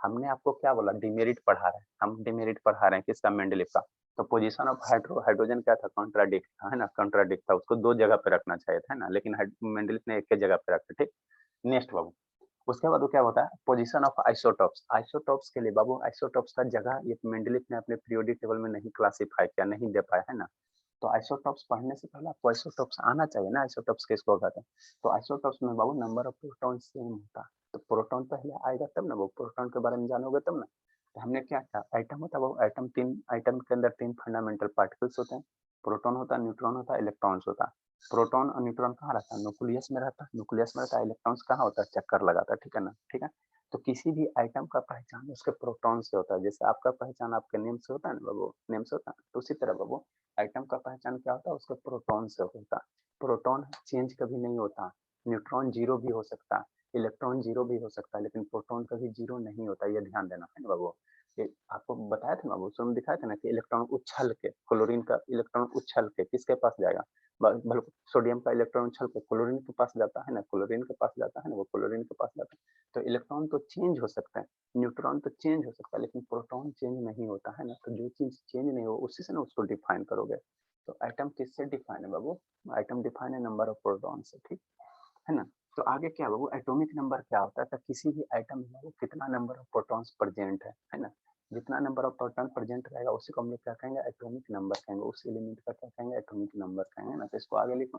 [SPEAKER 1] हमने आपको क्या बोला? डिमेरिट पढ़ा रहे हैं हम, डिमेरिट पढ़ा रहे हैं किसका? मेंडलीव का। तो पोजीशन ऑफ हाइड्रोजन क्या था? कॉन्ट्राडिक्ट था, है ना, कॉन्ट्राडिक्ट था, उसको 2 जगह पे रखना चाहिए था, है ना, लेकिन मेंडलीव ने एक ही जगह पे रखा। ठीक। नेक्स्ट बाबू, उसके बाद वो क्या होता है? Position of isotopes. आइसोटोप्स के लिए बाबू, आइसोटोप्स का जगह ये मेंडलीव ने अपने पीरियोडिक टेबल में नहीं क्लासिफाई किया, नहीं दे पाया, है ना। तो आइसोटॉप्स पढ़ने से पहले आपको आइसोटॉप्स आना चाहिए ना, आइसोटॉप्स किसको कहते हैं। तो आइसोटॉप्स में बाबू नंबर ऑफ प्रोटॉन सेम होता है, तो प्रोटॉन पहले आएगा तब ना, वो प्रोटॉन के बारे में जानोगे तब ना। तो हमने क्या किया, एटम होता है वो, एटम के अंदर 3 फंडामेंटल पार्टिकल्स होते हैं, प्रोटॉन होता है, न्यूट्रॉन होता है, इलेक्ट्रॉन्स होता है। प्रोटॉन और न्यूट्रॉन कहाँ रहता है, न्यूक्लियस में रहता है, न्यूक्लियस में रहता है। इलेक्ट्रॉन्स कहाँ होता है, चक्कर लगाता है, ठीक है ना, ठीक है। तो किसी भी आइटम का पहचान उसके प्रोटॉन से होता है, जैसे आपका पहचान आपके नेम से होता है ना बाबू, नेम से होता है, तो उसी तरह बाबू आइटम का पहचान क्या होता है, उसके प्रोटॉन से होता है। प्रोटॉन चेंज कभी नहीं होता, न्यूट्रॉन जीरो भी हो सकता है, इलेक्ट्रॉन जीरो भी हो सकता है, लेकिन प्रोटॉन कभी जीरो नहीं होता, ये ध्यान देना है ना बाबू। आपको बताया था ना बाबू, शुरू में दिखाया था ना कि इलेक्ट्रॉन उछल के, क्लोरीन का इलेक्ट्रॉन उछल के किसके पास जाएगा, बल्कि सोडियम का इलेक्ट्रॉन उछल के क्लोरीन के पास जाता है ना, क्लोरीन के पास जाता है ना, वो क्लोरीन के पास जाता है। तो इलेक्ट्रॉन तो चेंज हो सकता है, न्यूट्रॉन तो चेंज हो सकता है, लेकिन प्रोटॉन चेंज नहीं होता है ना। तो जो चीज चेंज नहीं हो उसी से ना उसको डिफाइन करोगे। तो एटम किससे डिफाइन है बाबू, एटम डिफाइन है नंबर ऑफ प्रोटॉन से, ठीक है ना। तो आगे क्या बाबू, एटॉमिक नंबर क्या होता है, तो किसी भी आइटम में वो कितना नंबर ऑफ प्रोटॉन्स प्रेजेंट है ना। जितना नंबर ऑफ प्रोटॉन प्रेजेंट रहेगा उसी को हम लोग क्या कहेंगे, एटॉमिक नंबर कहेंगे, उस एलिमेंट का क्या कहेंगे, एटॉमिक नंबर कहेंगे ना। तो इसको आगे लिखो,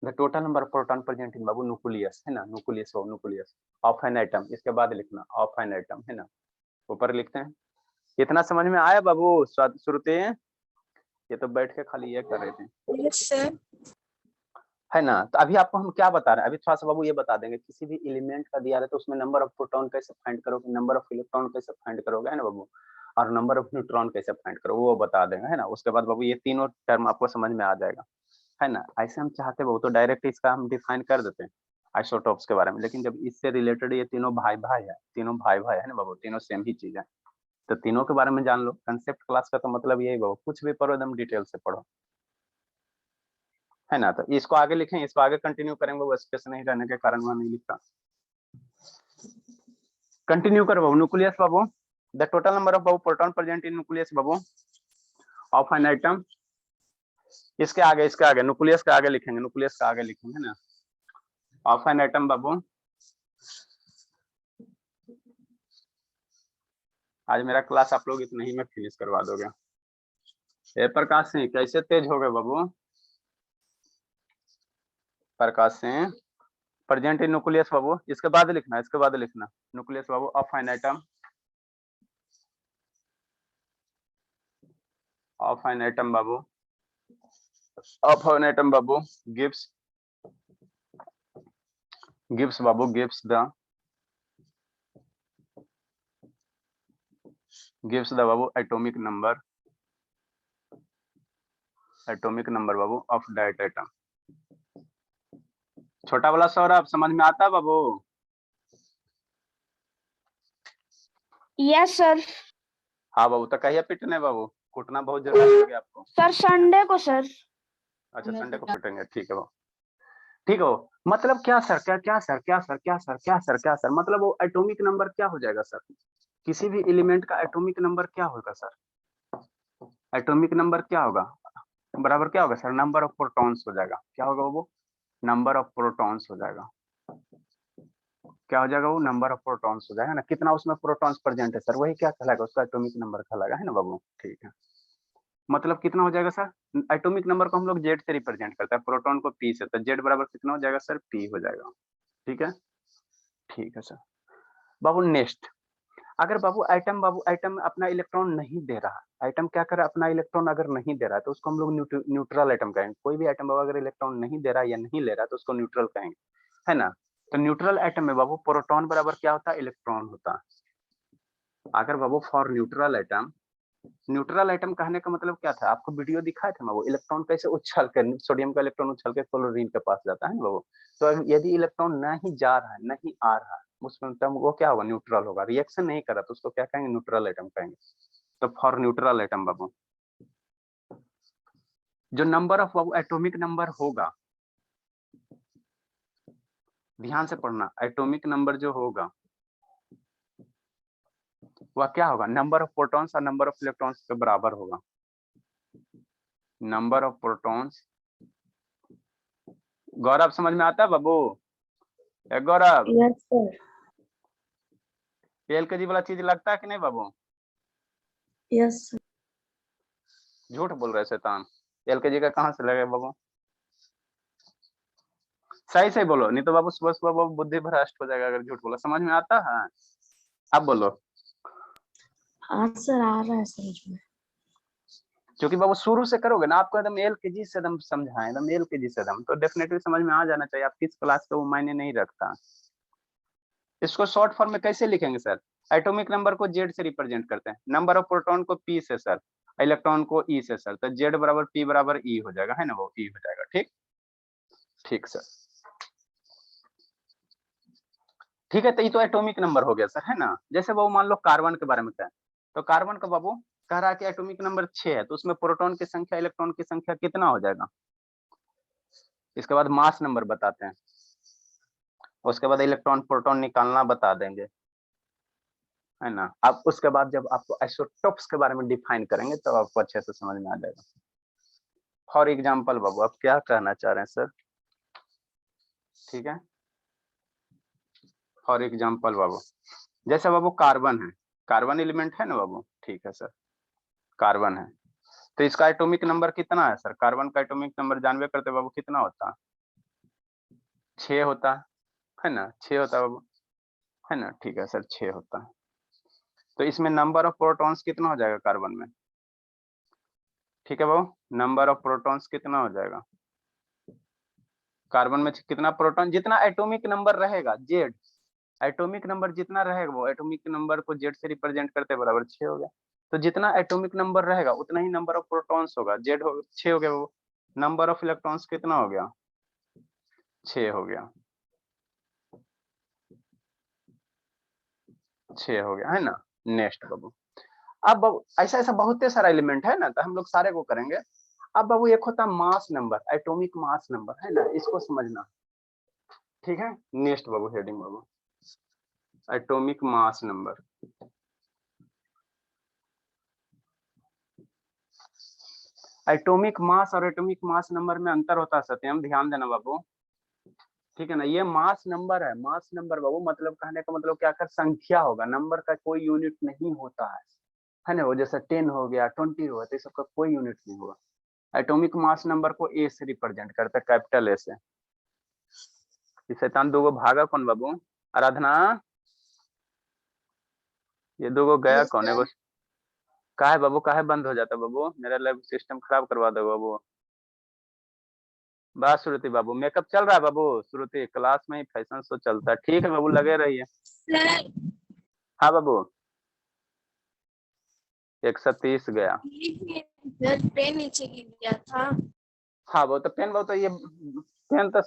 [SPEAKER 1] the total number of proton present in Babu nucleus है ना, न्यूक्लियस हो, न्यूक्लियस ऑफ एन एटम, इसके बाद लिखना ऑफ एन एटम है ना, ऊपर लिखते हैं। इतना समझ में आया बाबू श्रुति, ये तो बैठ के खाली ये कर रहे थे।
[SPEAKER 3] Yes sir.
[SPEAKER 1] है ना। तो अभी आपको हम क्या बता रहे हैं, अभी थोड़ा सा बाबू ये बता देंगे, किसी भी एलिमेंट का दिया रहे तो उसमें नंबर ऑफ प्रोटॉन कैसे फाइंड करोगे, नंबर ऑफ इलेक्ट्रॉन कैसे फाइंड करोगे, है ना बाबू, और नंबर ऑफ न्यूट्रॉन कैसे फाइंड करोगे वो बता देंगे, है ना। उसके बाद बाबू ये तीनों टर्म आपको समझ में आ जाएगा, है ना। ऐसे हम चाहते बाबू तो डायरेक्ट इसका हम डिफाइन कर देते हैं आइसोटॉप्स के बारे में, लेकिन जब इससे रिलेटेड ये तीनों भाई भाई है, तीनों भाई भाई है ना बाबू, तीनों सेम ही चीज है, तो तीनों के बारे में जान लो। कंसेप्ट क्लास का तो मतलब यही बाबू, कुछ भी पढ़ो एकदम डिटेल से पढ़ो, है ना। तो इसको आगे लिखें, इसको आगे कंटिन्यू करेंगे, वो स्पेस नहीं रहने के कारण वहां नहीं लिखा। कंटिन्यू करो बाबू, न्यूक्लियस बाबू, द टोटल नंबर ऑफ बाबू प्रोटॉन प्रेजेंट इन न्यूक्लियस बाबू ऑफ एन आइटम, इसके आगे न्यूक्लियस के आगे लिखेंगे, न्यूक्लियस का आगे लिखेंगे ना, ऑफ एन आइटम बाबू। आज मेरा क्लास आप लोग इतना ही में फिनिश करवा दोगे। ए प्रकाश सिंह कैसे तेज हो गए बाबू, Prakash Singh present in nucleus बाबू, इसके बाद लिखना, इसके बाद लिखना न्यूक्लियस बाबू of an item, of an item Babu, of an item Babu gives Babu gives the Babu atomic number Babu of that atom. छोटा वाला सौरभ समझ में आता बाबू?
[SPEAKER 3] Yes sir.
[SPEAKER 1] हाँ बाबू, तो कहिए पिटने बाबू, कुटना बहुत जरूरी हो गया आपको।
[SPEAKER 3] सर संडे को सर।
[SPEAKER 1] अच्छा संडे को पिटेंगे, ठीक है बाबू, ठीक है। मतलब क्या सर, क्या सर, मतलब वो एटॉमिक नंबर क्या हो जाएगा सर, किसी भी एलिमेंट का एटॉमिक नंबर क्या होगा सर, एटॉमिक नंबर क्या होगा, बराबर क्या होगा सर, नंबर ऑफ प्रोटॉन्स हो जाएगा। क्या होगा वो, नंबर ऑफ प्रोटॉन्स हो जाएगा। क्या हो जाएगा वो, नंबर ऑफ प्रोटॉन्स हो जाएगा ना, कितना उसमें प्रोटॉन्स प्रेजेंट है सर, वही क्या कहलाएगा, उसका एटॉमिक नंबर कहलाएगा, है ना बाबू, ठीक है। मतलब कितना हो जाएगा सर, एटॉमिक नंबर को हम लोग जेड से रिप्रेजेंट करते हैं, प्रोटॉन को पी से, तो जेड बराबर कितना हो जाएगा सर, पी हो जाएगा, ठीक है, ठीक है सर। बाबू नेक्स्ट, अगर बाबू आइटम अपना इलेक्ट्रॉन नहीं दे रहा, आइटम क्या करे, अपना इलेक्ट्रॉन अगर नहीं दे रहा है तो उसको हम लोग न्यूट्रल आइटम कहेंगे। कोई भी आइटम बाबू अगर इलेक्ट्रॉन नहीं दे रहा है या नहीं ले रहा है तो उसको न्यूट्रल कहेंगे, है ना। तो न्यूट्रल आइटम में बाबू प्रोटॉन बराबर क्या होता है, इलेक्ट्रॉन होता है। अगर बाबू फॉर न्यूट्रल आइटम कहने का मतलब क्या था, आपको वीडियो दिखाया था बाबू, इलेक्ट्रॉन कैसे उछल कर, सोडियम का इलेक्ट्रॉन उछल के क्लोरीन के पास जाता है ना बाबू। तो यदि इलेक्ट्रॉन नहीं जा रहा है, नहीं आ रहा है, उसमें तब वो क्या होगा, न्यूट्रल होगा, रिएक्शन नहीं कर रहा तो उसको क्या कहेंगे, न्यूट्रल आइटम कहेंगे। तो फॉर न्यूट्रल आइटम बाबू जो number of Babu atomic number होगा, ध्यान से पढ़ना, एटॉमिक नंबर जो होगा वह क्या होगा, नंबर ऑफ प्रोटॉन्स और नंबर ऑफ इलेक्ट्रॉन्स के बराबर होगा। नंबर ऑफ प्रोटॉन्स, गौरव समझ में आता है बाबू, गौरव
[SPEAKER 3] यस सर।
[SPEAKER 1] एलकेजी वाला चीज लगता है कि नहीं बाबू,
[SPEAKER 3] यस सर।
[SPEAKER 1] झूठ बोल रहे शैतान, LKG का कहाँ से लगेगा बाबू? सही से बोलो, नहीं तो बाबू सुबह सुबह बाबू बुद्धि भ्रष्ट हो जाएगा अगर झूठ बोला। समझ में आता है? अब बोलो।
[SPEAKER 3] हाँ सर आ रहा है समझ में।
[SPEAKER 1] क्योंकि बाबू शुरू से करोगे ना, आपको एकदम LKG से एकदम समझाएं, एकदम LKG से एकदम, तो डेफिनेटली समझ में आ जाना चाहिए। आप किस क्लास का वो मायने नहीं रखता। इसको शॉर्ट फॉर्म में कैसे लिखेंगे सर? एटॉमिक नंबर को Z से रिप्रेजेंट करते हैं, नंबर ऑफ प्रोटॉन को P से सर, इलेक्ट्रॉन को E से सर, तो Z बराबर P बराबर E हो जाएगा, है ना, वो E हो जाएगा। ठीक ठीक सर, ठीक है। तो ये तो एटॉमिक नंबर हो गया सर, है ना। जैसे बाबू मान लो कार्बन के बारे में क्या है, तो कार्बन का बाबू कह रहा है कि एटॉमिक नंबर 6 है, तो उसमें प्रोटॉन की संख्या इलेक्ट्रॉन की संख्या कितना हो जाएगा। इसके बाद मास नंबर बताते हैं, उसके बाद इलेक्ट्रॉन प्रोटॉन निकालना बता देंगे, है ना। अब उसके बाद जब आपको आइसोटोप्स के बारे में डिफाइन करेंगे तो आपको अच्छे से समझ में आ जाएगा। फॉर एग्जाम्पल बाबू आप क्या कहना चाह रहे हैं सर? ठीक है, फॉर एग्जाम्पल बाबू, जैसे बाबू कार्बन है, कार्बन एलिमेंट है ना बाबू, ठीक है सर, कार्बन है, तो इसका एटॉमिक नंबर कितना है सर? कार्बन का एटॉमिक नंबर जानवे करते बाबू कितना होता है? 6 होता है ना, 6 होता है बाबू, है ना। ठीक है सर, 6 होता है। तो इसमें नंबर ऑफ प्रोटॉन्स कितना हो जाएगा कार्बन में? ठीक है बाबू, नंबर ऑफ प्रोटॉन्स कितना हो जाएगा कार्बन में? कितना प्रोटॉन, जितना एटॉमिक नंबर रहेगा Z, एटॉमिक नंबर जितना रहेगा वो एटॉमिक नंबर को Z से रिप्रेजेंट करते बराबर 6 हो गया। तो जितना एटॉमिक नंबर रहेगा उतना ही नंबर ऑफ प्रोटॉन्स होगा, Z हो 6 हो गया वो, नंबर ऑफ इलेक्ट्रॉन्स कितना हो गया? 6 हो गया, 6 हो गया, है ना। नेक्स्ट बाबू, अब बाबू ऐसा ऐसा बहुत सारा एलिमेंट है ना, तो हम लोग सारे को करेंगे। अब बाबू एक होता है mass number, atomic mass number, है ना, इसको समझना। ठीक है, नेक्स्ट बाबू हेडिंग बाबू, atomic mass number. Atomic mass और एटॉमिक मास नंबर में अंतर होता है सत्यम, ध्यान देना बाबू। ठीक है ना, ये मास नंबर है, मास नंबर बाबू मतलब कहने का मतलब क्या कर, संख्या होगा, नंबर का कोई यूनिट नहीं होता है ना। वो जैसे 10 हो गया, 20 हो गया, तो ये सबका कोई यूनिट नहीं होगा। एटॉमिक मास नंबर को A से रिप्रेजेंट करता है, कैपिटल A से। शैतान दो गो भागा कौन बाबू? आराधना, ये दो गो गया
[SPEAKER 2] Yes,
[SPEAKER 1] कौन है?
[SPEAKER 2] sir.
[SPEAKER 1] काहे बाबू, काहे बंद हो जाता बाबू? मेरा लैब सिस्टम खराब करवा दो बाबू। बस श्रुति बाबू, मेकअप चल रहा है बाबू? श्रुति क्लास में ही फैशन शो चलता है, ठीक है बाबू, लगे रहिए।
[SPEAKER 3] सर
[SPEAKER 1] हाँ बाबू, 130 गया।
[SPEAKER 3] पेन नीचे गिर गया था।
[SPEAKER 1] हाँ वो तो पेन, बाबू तो ये पेन तो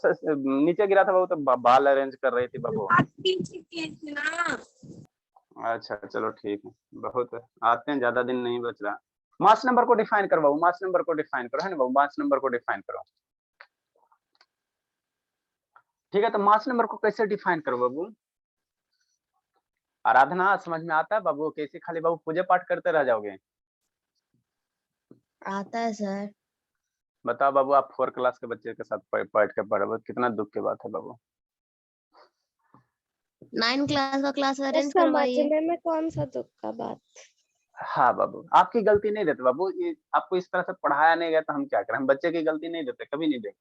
[SPEAKER 1] नीचे गिरा था बाबू, तो बाल अरेंज कर रही थी बाबू।
[SPEAKER 3] आप पीछे किए थे ना।
[SPEAKER 1] अच्छा चलो ठीक है, बहुत है, आते हैं, ज्यादा दिन नहीं बच रहा। मास नंबर को डिफाइन करो बाबू, मास नंबर को डिफाइन करो, है ना बाबू, मास नंबर को डिफाइन करो। ठीक है, तो मास नंबर को कैसे डिफाइन करो बाबू? आराधना समझ में आता है बाबू? कैसे खाली बाबू पूजा पाठ करते रह जाओगे?
[SPEAKER 3] आता है सर।
[SPEAKER 1] बताओ बाबू, आप 4 क्लास के बच्चे के साथ बैठ के पढ़ रहे हो, कितना दुख की बात है बाबू।
[SPEAKER 3] 9 क्लास का क्लास अरेंज करवाइए। समझने में कौन सा दुख का बात?
[SPEAKER 1] हाँ बाबू, आपकी गलती नहीं देते बाबू, ये आपको इस तरह से पढ़ाया नहीं गया तो हम क्या करें, हम बच्चे की गलती नहीं देते, कभी नहीं देंगे।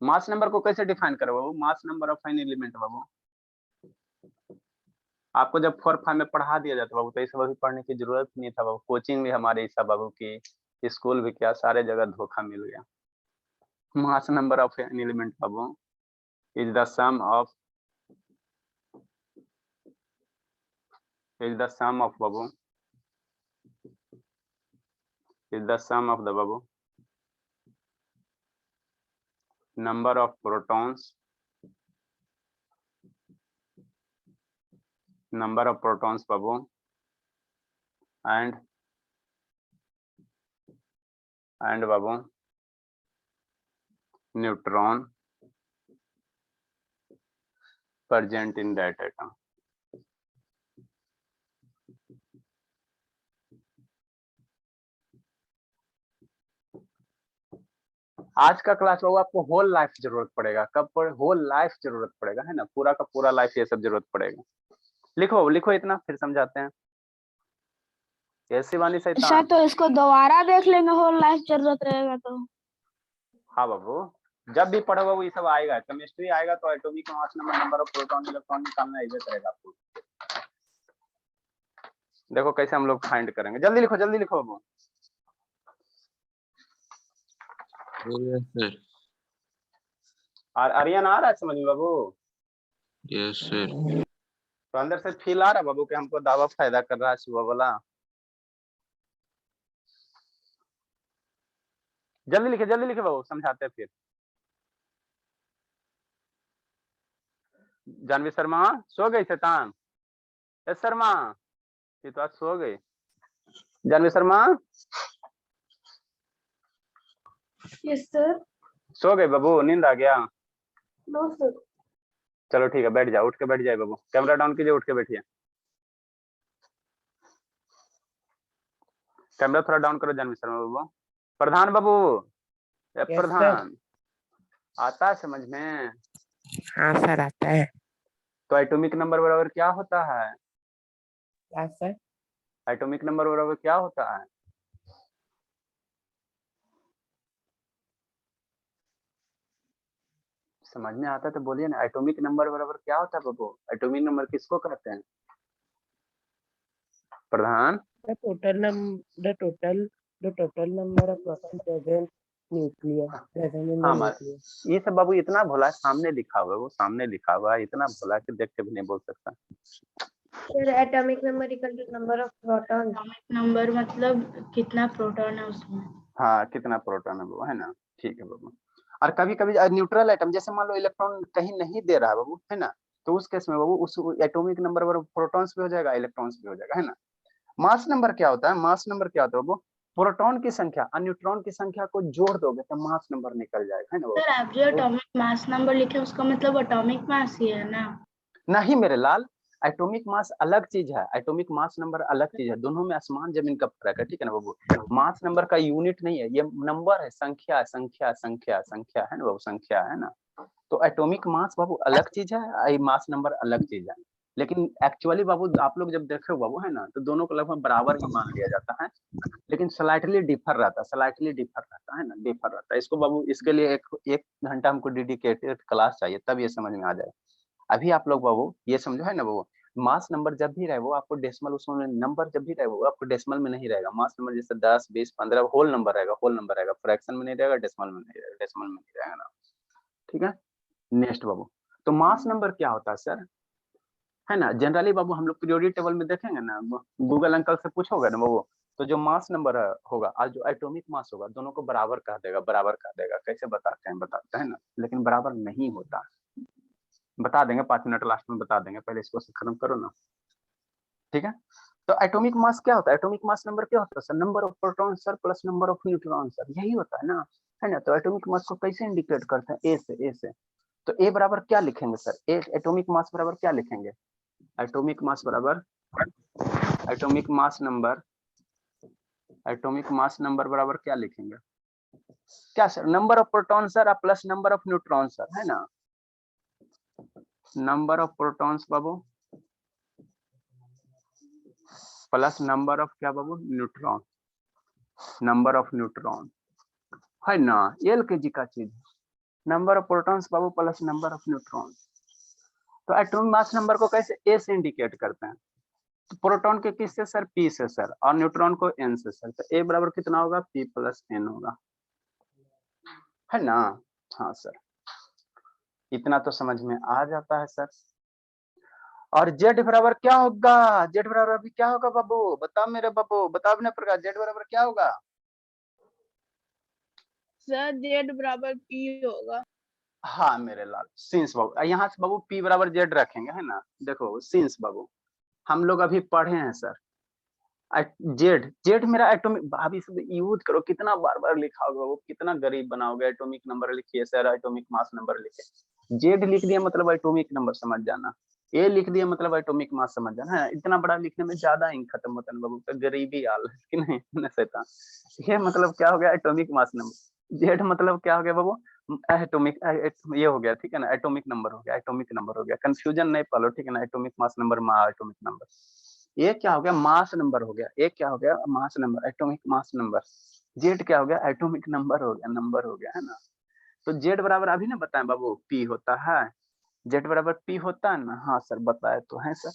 [SPEAKER 1] मास नंबर को कैसे डिफाइन करो बाबू? Mass number of an element बाबू, आपको जब 4-5 में पढ़ा दिया जाता बाबू, तो इस अभी पढ़ने की जरूरत नहीं था बाबू। कोचिंग भी हमारे ऐसा बाबू की, स्कूल भी क्या, सारे जगह धोखा मिल गया। Mass number of an element बाबू is the sum of, is the sum of babu, is the sum of the babu number of protons, number of protons babu, and babu neutron present in that atom. आज का class बाबू आपको whole life जरूरत पड़ेगा, कब पर whole life जरूरत पड़ेगा, है ना, पूरा का पूरा लाइफ ये सब जरूरत पड़ेगा। लिखो लिखो इतना, फिर समझाते हैं। ऐसी वाली
[SPEAKER 4] सर
[SPEAKER 1] शैतान,
[SPEAKER 4] तो इसको दोबारा देख लेंगे, होल लाइफ जरूरत रहेगा तो।
[SPEAKER 1] हाँ बाबू, जब भी पढ़ो बाबू ये सब आएगा, केमिस्ट्री आएगा तो atomic mass number, number of proton electron निकालना इजी करेगा आपको। देखो कैसे हम लोग फाइंड करेंगे, जल्दी लिखो बाबू।
[SPEAKER 4] Yes sir.
[SPEAKER 1] और आर्यन आ रहा है समझ में बाबू?
[SPEAKER 4] Yes sir.
[SPEAKER 1] तो अंदर से फील आ रहा है बाबू कि हमको दावा फायदा कर रहा है सुबह वाला? जल्दी लिखे बाबू, समझाते हैं फिर। जानवी शर्मा सो गई शैतान? यस शर्मा, ये तो आज सो गई। Janvi Sharma
[SPEAKER 3] yes sir.
[SPEAKER 1] सो गई बाबू, नींद आ गया?
[SPEAKER 3] No sir.
[SPEAKER 1] चलो ठीक है, बैठ जाओ, उठ के बैठ जाए बाबू, कैमरा डाउन कीजिए, उठ के बैठिए। कैमरा थोड़ा डाउन करो जानवी शर्मा बाबू। प्रधान बाबू, प्रधान आता है समझ में?
[SPEAKER 5] हाँ सर आता है।
[SPEAKER 1] तो एटॉमिक नंबर बराबर क्या होता है?
[SPEAKER 5] क्या सर?
[SPEAKER 1] एटॉमिक नंबर बराबर क्या होता है? समझ में आता है तो बोलिए ना, एटॉमिक नंबर बराबर क्या होता है बाबू? एटॉमिक नंबर किसको कहते हैं प्रधान?
[SPEAKER 5] The total number of proton present nucleus present in the
[SPEAKER 1] हाँ
[SPEAKER 5] nucleus.
[SPEAKER 1] ये सब बाबू इतना भोला है, सामने लिखा हुआ है, वो सामने लिखा हुआ है, इतना भोला कि देख के भी नहीं बोल सकता।
[SPEAKER 3] Sir atomic number equal to number of proton. Atomic number मतलब कितना प्रोटॉन है उसमें। हाँ,
[SPEAKER 1] कितना प्रोटॉन है बाबू, है ना? ठीक है बाबू। और कभी कभी न्यूट्रल एटम, जैसे मान लो इलेक्ट्रॉन कहीं नहीं दे रहा है बाबू, है ना, तो उस केस में बाबू उस एटॉमिक नंबर पर प्रोटॉन्स भी हो जाएगा, इलेक्ट्रॉन्स भी हो जाएगा, है ना। मास नंबर क्या होता है? मास नंबर क्या होता है बाबू? प्रोटॉन की संख्या और न्यूट्रॉन की संख्या को जोड़ दोगे तो मास नंबर निकल जाएगा, है ना बाबू।
[SPEAKER 3] सर आप जो एटॉमिक मास नंबर लिखे उसका मतलब एटॉमिक मास ही है ना?
[SPEAKER 1] नहीं मेरे लाल, एटॉमिक मास अलग चीज है, एटॉमिक मास नंबर अलग चीज है, दोनों में आसमान जमीन का फर्क है, ठीक है ना बाबू। मास नंबर का यूनिट नहीं है, ये नंबर है, संख्या संख्या संख्या संख्या, है ना बाबू, संख्या, है ना। तो एटॉमिक मास बाबू अलग चीज है, मास नंबर अलग चीज है। लेकिन एक्चुअली बाबू आप लोग जब देखे बाबू, है ना, तो दोनों को लगभग बराबर ही मान लिया जाता है, लेकिन स्लाइटली डिफर रहता है, स्लाइटली डिफर रहता है ना, डिफर रहता है। इसको बाबू, इसके लिए एक घंटा हमको डेडिकेटेड क्लास चाहिए, तब ये समझ में आ जाए। अभी आप लोग बाबू ये समझो, है ना बाबू, मास नंबर जब भी रहे वो आपको डेसिमल, उसमें नंबर जब भी रहे वो आपको डेसिमल में नहीं रहेगा। मास नंबर जैसे 10, 20, 15 होल नंबर रहेगा, होल नंबर रहेगा, फ्रैक्शन में नहीं रहेगा, डेसिमल में नहीं रहेगा, डेसिमल में नहीं रहेगा ना। ठीक है, नेक्स्ट बाबू, तो मास नंबर क्या होता है सर, है ना। जनरली बाबू हम लोग पीरियोडिक टेबल में देखेंगे ना, गूगल अंकल से पूछोगे ना बाबू, तो जो मास नंबर होगा और जो एटॉमिक मास होगा दोनों को बराबर कह देगा, बराबर कह देगा। कैसे बताते हैं ना, लेकिन बराबर नहीं होता। बता देंगे 5 मिनट लास्ट में बता देंगे, पहले इसको खत्म करो ना, ठीक है। तो एटॉमिक मास क्या होता है? एटॉमिक मास नंबर क्या होता है sir? Number of proton sir plus number of neutron sir, यही होता है ना। तो एटॉमिक मास को कैसे इंडिकेट करते हैं? ए से। तो ए बराबर क्या लिखेंगे सर? ए एटॉमिक मास बराबर क्या लिखेंगे? एटॉमिक मास बराबर, एटॉमिक मास नंबर बराबर क्या लिखेंगे? क्या sir? Number of proton sir plus number of neutron sir, है ना। Number of protons Babu plus number of क्या बाबू? न्यूट्रॉन, नंबर ऑफ न्यूट्रॉन, है ना, एलकेजी का चीज। Number of protons Babu plus number of neutron. तो एटॉमिक मास नंबर को कैसे? ए से इंडिकेट करते हैं। तो प्रोटॉन के किससे सर? पी से सर, और न्यूट्रॉन को एन से सर। तो ए बराबर कितना होगा? पी प्लस एन होगा, है ना। हाँ सर, इतना तो समझ में आ जाता है सर। और जेड बराबर क्या होगा? जेड बराबर अभी क्या होगा बाबू? बताओ मेरे बाबू, बताओ अपने प्रकार, जेड बराबर क्या होगा?
[SPEAKER 6] सर जेड बराबर पी होगा।
[SPEAKER 1] हाँ मेरे लाल, सिंस बाबू, यहाँ से बाबू पी बराबर जेड रखेंगे, है ना। देखो सिंस बाबू हम लोग अभी पढ़े हैं सर, जेड, जेड मेरा एटॉमिक, अभी यूज करो, कितना बार बार लिखा होगा वो, कितना गरीब बनाओगे। एटॉमिक नंबर लिखिए सर, एटॉमिक मास नंबर लिखे, जेड लिख दिया मतलब एटॉमिक नंबर समझ जाना, ए लिख दिया मतलब एटॉमिक मास समझ जाना, है। इतना बड़ा लिखने में ज्यादा इंक खत्म होता है बाबू, तो गरीबी हाल है कि नहीं सैतान। ये मतलब क्या हो गया? Atomic mass number. जेड मतलब क्या हो गया बाबू? एटॉमिक, ये हो गया, ठीक है ना, एटॉमिक नंबर हो गया, एटॉमिक नंबर हो गया, कंफ्यूजन नहीं पालो, ठीक है ना। Atomic mass number, atomic number, ये क्या हो गया? मास नंबर हो गया। एक क्या हो गया? Mass number, atomic mass number. Z क्या हो गया? एटॉमिक नंबर हो गया, नंबर हो गया, है ना। तो जेड बराबर अभी ना बताएं बाबू पी होता है, जेड बराबर पी होता है ना। हाँ सर बताए तो है सर।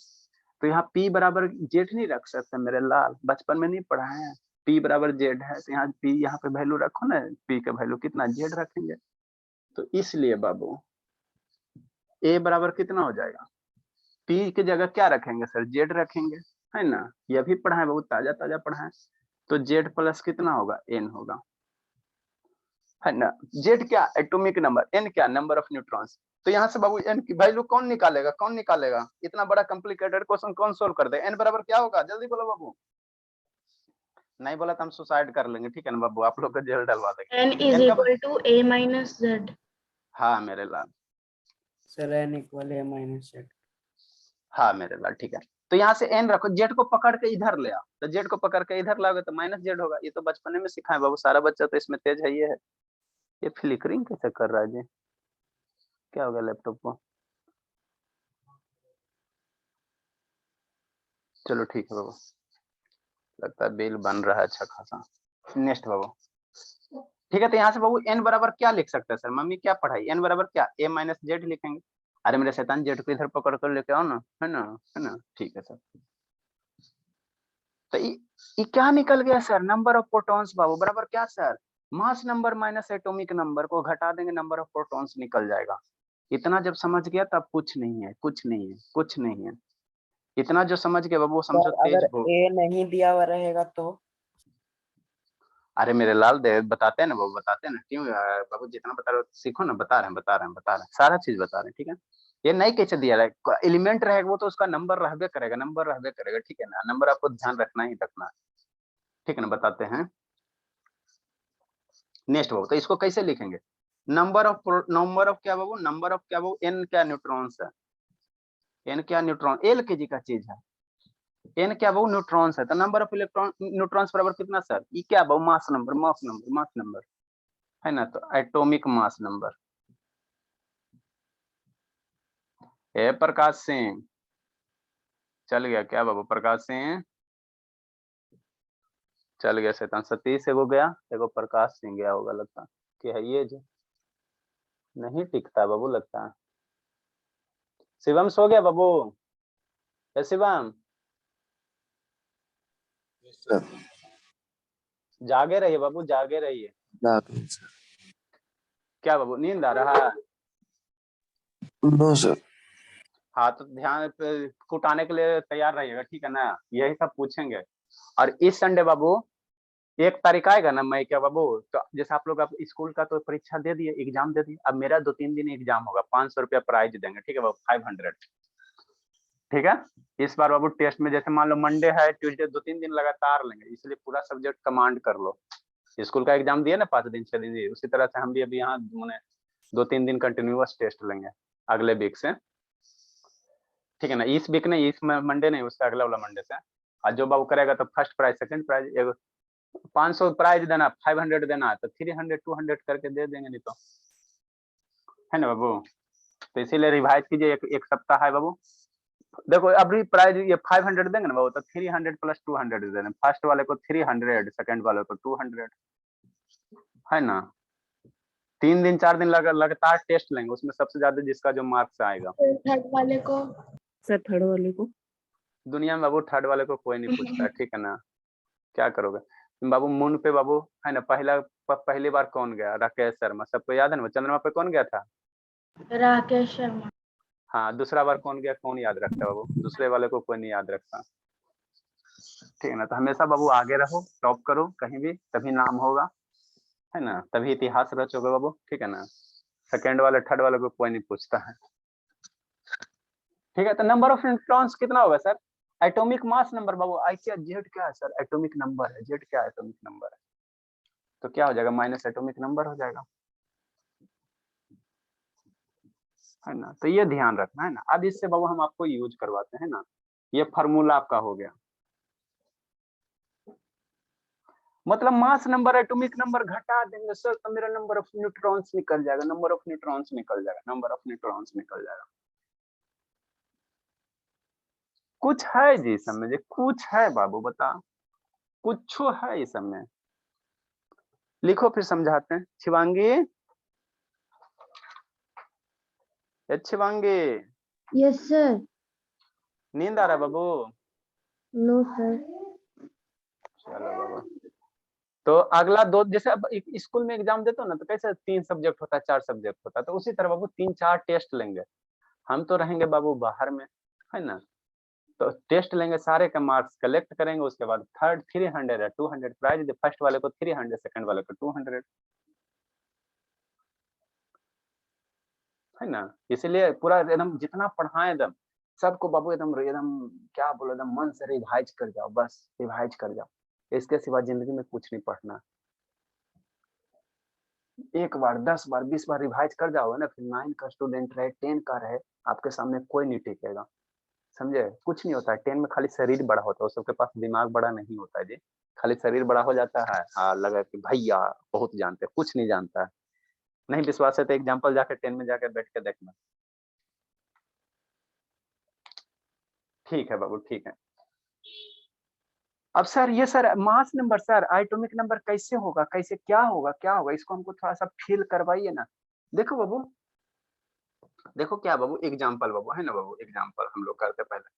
[SPEAKER 1] तो यहाँ पी बराबर जेड नहीं रख सकते मेरे लाल, बचपन में नहीं पढ़ा है। पी बराबर जेड है तो यहाँ पी यहाँ पे वैल्यू रखो ना, पी का वैल्यू कितना जेड रखेंगे। तो इसलिए बाबू ए बराबर कितना हो जाएगा, पी की जगह क्या रखेंगे सर, जेड रखेंगे, है ना। ये भी पढ़ा है बहुत ताजा ताजा पढ़ा है। तो जेड प्लस कितना होगा, एन होगा, है ना। जेड क्या एटॉमिक नंबर, एन क्या नंबर ऑफ न्यूट्रॉन्स। तो यहाँ से बाबू एन की वैल्यू कौन निकालेगा, कौन निकालेगा, इतना बड़ा कॉम्प्लिकेटेड क्वेश्चन कौन सोल्व कर दे। एन बराबर क्या होगा, जल्दी बोलो बाबू। नहीं बोला तो हम सुसाइड कर लेंगे, ठीक है ना बाबू, आप लोग का जेल डलवा देंगे।
[SPEAKER 3] n is equal to a minus z।
[SPEAKER 1] हाँ मेरे लाल,
[SPEAKER 5] sir n equal a minus z।
[SPEAKER 1] हाँ मेरे लाल, ठीक है। तो यहाँ से एन रखो, जेड को पकड़ के इधर ले आओ, तो जेड को पकड़ के इधर लाओगे तो माइनस जेड होगा। ये तो बचपने में सिखाए बाबू, सारा बच्चा तो इसमें तेज है। ये फ्लिकरिंग कैसे कर रहा है जी, क्या हो गया लैपटॉप को। चलो ठीक है बाबू, लगता है बिल बन रहा है अच्छा खासा। नेक्स्ट बाबू, ठीक है। तो यहाँ से बाबू एन बराबर क्या लिख सकते हैं सर, मम्मी क्या पढ़ाई, एन बराबर क्या, ए माइनस जेड लिखेंगे। अरे मेरे शैतान, जेड को इधर पकड़ कर लेके आओ ना, है ना, है ना, ठीक है सर। तो ये क्या निकल गया सर, नंबर ऑफ प्रोटॉन्स बाबू बराबर क्या sir, mass number minus atomic number को घटा देंगे, नंबर ऑफ प्रोटॉन्स निकल जाएगा। इतना जब समझ गया तब कुछ नहीं है, कुछ नहीं है, कुछ नहीं है। इतना जो समझ गया बाबू समझो तेज
[SPEAKER 5] अगर
[SPEAKER 1] हो।
[SPEAKER 5] a नहीं दिया हुआ रहेगा तो
[SPEAKER 1] अरे मेरे लाल दे बताते हैं ना बाबू, बताते हैं ना, क्यों बाबू जितना बता रहे हो सीखो ना, बता रहे हैं सारा चीज बता रहे हैं, ठीक है। ये नहीं कैसे दिया है, एलिमेंट रहेगा वो तो उसका नंबर रहबे करेगा, नंबर रहबे करेगा, ठीक है ना। नंबर आपको ध्यान रखना ही रखना, ठीक है ना। बताते हैं नेक्स्ट बाबू, तो इसको कैसे लिखेंगे, नंबर ऑफ क्या बाबू, नंबर ऑफ क्या बाबू, एन क्या न्यूट्रॉन्स है, एन क्या न्यूट्रॉन, एल के जी का चीज है। एन क्या बाबू न्यूट्रॉन्स है, तो नंबर ऑफ इलेक्ट्रॉन न्यूट्रॉन्स बराबर कितना सर, ये क्या बाबू मास नंबर, मास नंबर है ना। तो एटॉमिक मास नंबर। ए प्रकाश सिंह चल गया क्या बाबू, प्रकाश सिंह चल गया, शैतान सतीश एगो गया, एगो प्रकाश सिंह गया होगा लगता कि है ये जो नहीं टिकता बाबू लगता है। शिवम सो गया बाबू, शिवम जागे रहिए बाबू, जागे रहिए। क्या बाबू नींद आ रहा है,
[SPEAKER 7] नो सर।
[SPEAKER 1] हाँ तो ध्यान कुटाने के लिए तैयार रहिएगा, ठीक है ना, यही सब पूछेंगे। और इस संडे बाबू 1 तारीख आएगा ना मई क्या बाबू, तो जैसे आप लोग स्कूल का तो परीक्षा दे दिए, एग्जाम दे दिए, अब मेरा 2-3 दिन एग्जाम होगा, 500 रुपया प्राइज देंगे, ठीक है बाबू, 500, ठीक है। इस बार बाबू टेस्ट में जैसे मान लो मंडे है, ट्यूसडे 2-3 दिन लगातार लेंगे, इसलिए पूरा सब्जेक्ट कमांड कर लो। स्कूल का एग्जाम दिए ना 5 दिन 6 दिन दिए, उसी तरह से हम भी अभी यहाँ मैंने 2-3 दिन कंटिन्यूअस टेस्ट लेंगे अगले वीक से, ठीक है ना। इस वीक नहीं, इस मंडे नहीं, उसका अगला वाला मंडे से। और जो बाबू करेगा तो first prize, second prize, 500 prize देना, 500 देना, तो 300 200 करके दे देंगे, नहीं तो, है ना बाबू। तो इसीलिए रिवाइज कीजिए, एक सप्ताह है बाबू। देखो अभी प्राइज ये 500 देंगे ना बाबू, तो 300 प्लस 200 दे देना, फर्स्ट वाले को 300, सेकंड वाले को 200, है ना। 3 दिन 4 दिन लगातार टेस्ट लेंगे, उसमें सबसे ज्यादा जिसका जो मार्क्स आएगा।
[SPEAKER 3] थर्ड वाले को,
[SPEAKER 5] सर थर्ड वाले को
[SPEAKER 1] दुनिया में बाबू थर्ड वाले को कोई नहीं पूछता, ठीक है ना। क्या करोगे बाबू, मून पे बाबू है ना, पहली बार कौन गया, राकेश शर्मा, सबको याद है ना। चंद्रमा पे कौन गया था,
[SPEAKER 3] राकेश शर्मा।
[SPEAKER 1] हाँ, दूसरा बार कौन गया, कौन याद रखता है बाबू, दूसरे वाले को कोई नहीं याद रखता, ठीक है ना। तो हमेशा बाबू आगे रहो, टॉप करो कहीं भी, तभी नाम होगा, है ना, तभी इतिहास रचोगे बाबू, ठीक है ना। सेकंड वाले थर्ड वाले को कोई नहीं पूछता है, ठीक है। तो नंबर ऑफ न्यूट्रॉन्स कितना होगा सर, एटॉमिक मास नंबर बाबू, आई क्या जेड क्या है सर, एटॉमिक नंबर है, जेड क्या एटॉमिक नंबर है, तो क्या हो जाएगा, माइनस एटॉमिक नंबर हो जाएगा, है ना। तो ये ध्यान रखना है ना। अब इससे बाबू हम आपको यूज करवाते हैं ना, ये फार्मूला आपका हो गया, मतलब मास नंबर एटॉमिक नंबर घटा देंगे सर, तो मेरा नंबर ऑफ न्यूट्रॉन्स निकल जाएगा, नंबर ऑफ न्यूट्रॉन्स निकल जाएगा, नंबर ऑफ न्यूट्रॉन्स निकल जाएगा। कुछ है जी इसमें, जी कुछ है बाबू, बता कुछ है इसमें, लिखो फिर समझाते हैं। Shivangi Shivangi,
[SPEAKER 3] yes sir.
[SPEAKER 1] नींद आ रहा है बाबू?
[SPEAKER 3] No sir.
[SPEAKER 1] चलो बाबू, तो अगला दो, जैसे अब स्कूल में एग्जाम देते हो ना, तो कैसे 3 सब्जेक्ट होता है, 4 सब्जेक्ट होता है, तो उसी तरह बाबू 3-4 टेस्ट लेंगे। हम तो रहेंगे बाबू बाहर में, है ना, तो टेस्ट लेंगे, सारे का मार्क्स कलेक्ट करेंगे, उसके बाद थर्ड 300 है, 200 प्राइज दे, फर्स्ट वाले को 300, सेकंड वाले को 200, है ना। इसलिए पूरा एकदम जितना पढ़ाएं एकदम सबको बाबू एकदम एकदम क्या बोलो, एकदम मन से रिवाइज कर जाओ, बस रिवाइज कर जाओ, इसके सिवा जिंदगी में कुछ नहीं पढ़ना। एक बार 10 बार 20 बार रिवाइज कर जाओगे ना, फिर 9 का स्टूडेंट रहे 10 का रहे, आपके सामने कोई नहीं टिकेगा, समझे। कुछ नहीं होता है 10 में, खाली शरीर बड़ा होता है, सबके पास दिमाग बड़ा नहीं होता है जी, खाली शरीर बड़ा हो जाता है। हाँ, लगा कि भैया बहुत जानते हैं, कुछ नहीं जानता है। नहीं विश्वास है तो एग्जाम्पल जाके 10 में जाके बैठ के देखना। ठीक है बाबू, ठीक है। अब सर ये sir mass number, sir atomic number कैसे होगा, कैसे क्या होगा, क्या होगा, इसको हमको थोड़ा सा फील करवाइए ना। देखो बाबू, देखो क्या बाबू, एग्जाम्पल बाबू, है ना बाबू, एग्जाम्पल हम लोग करते पहले।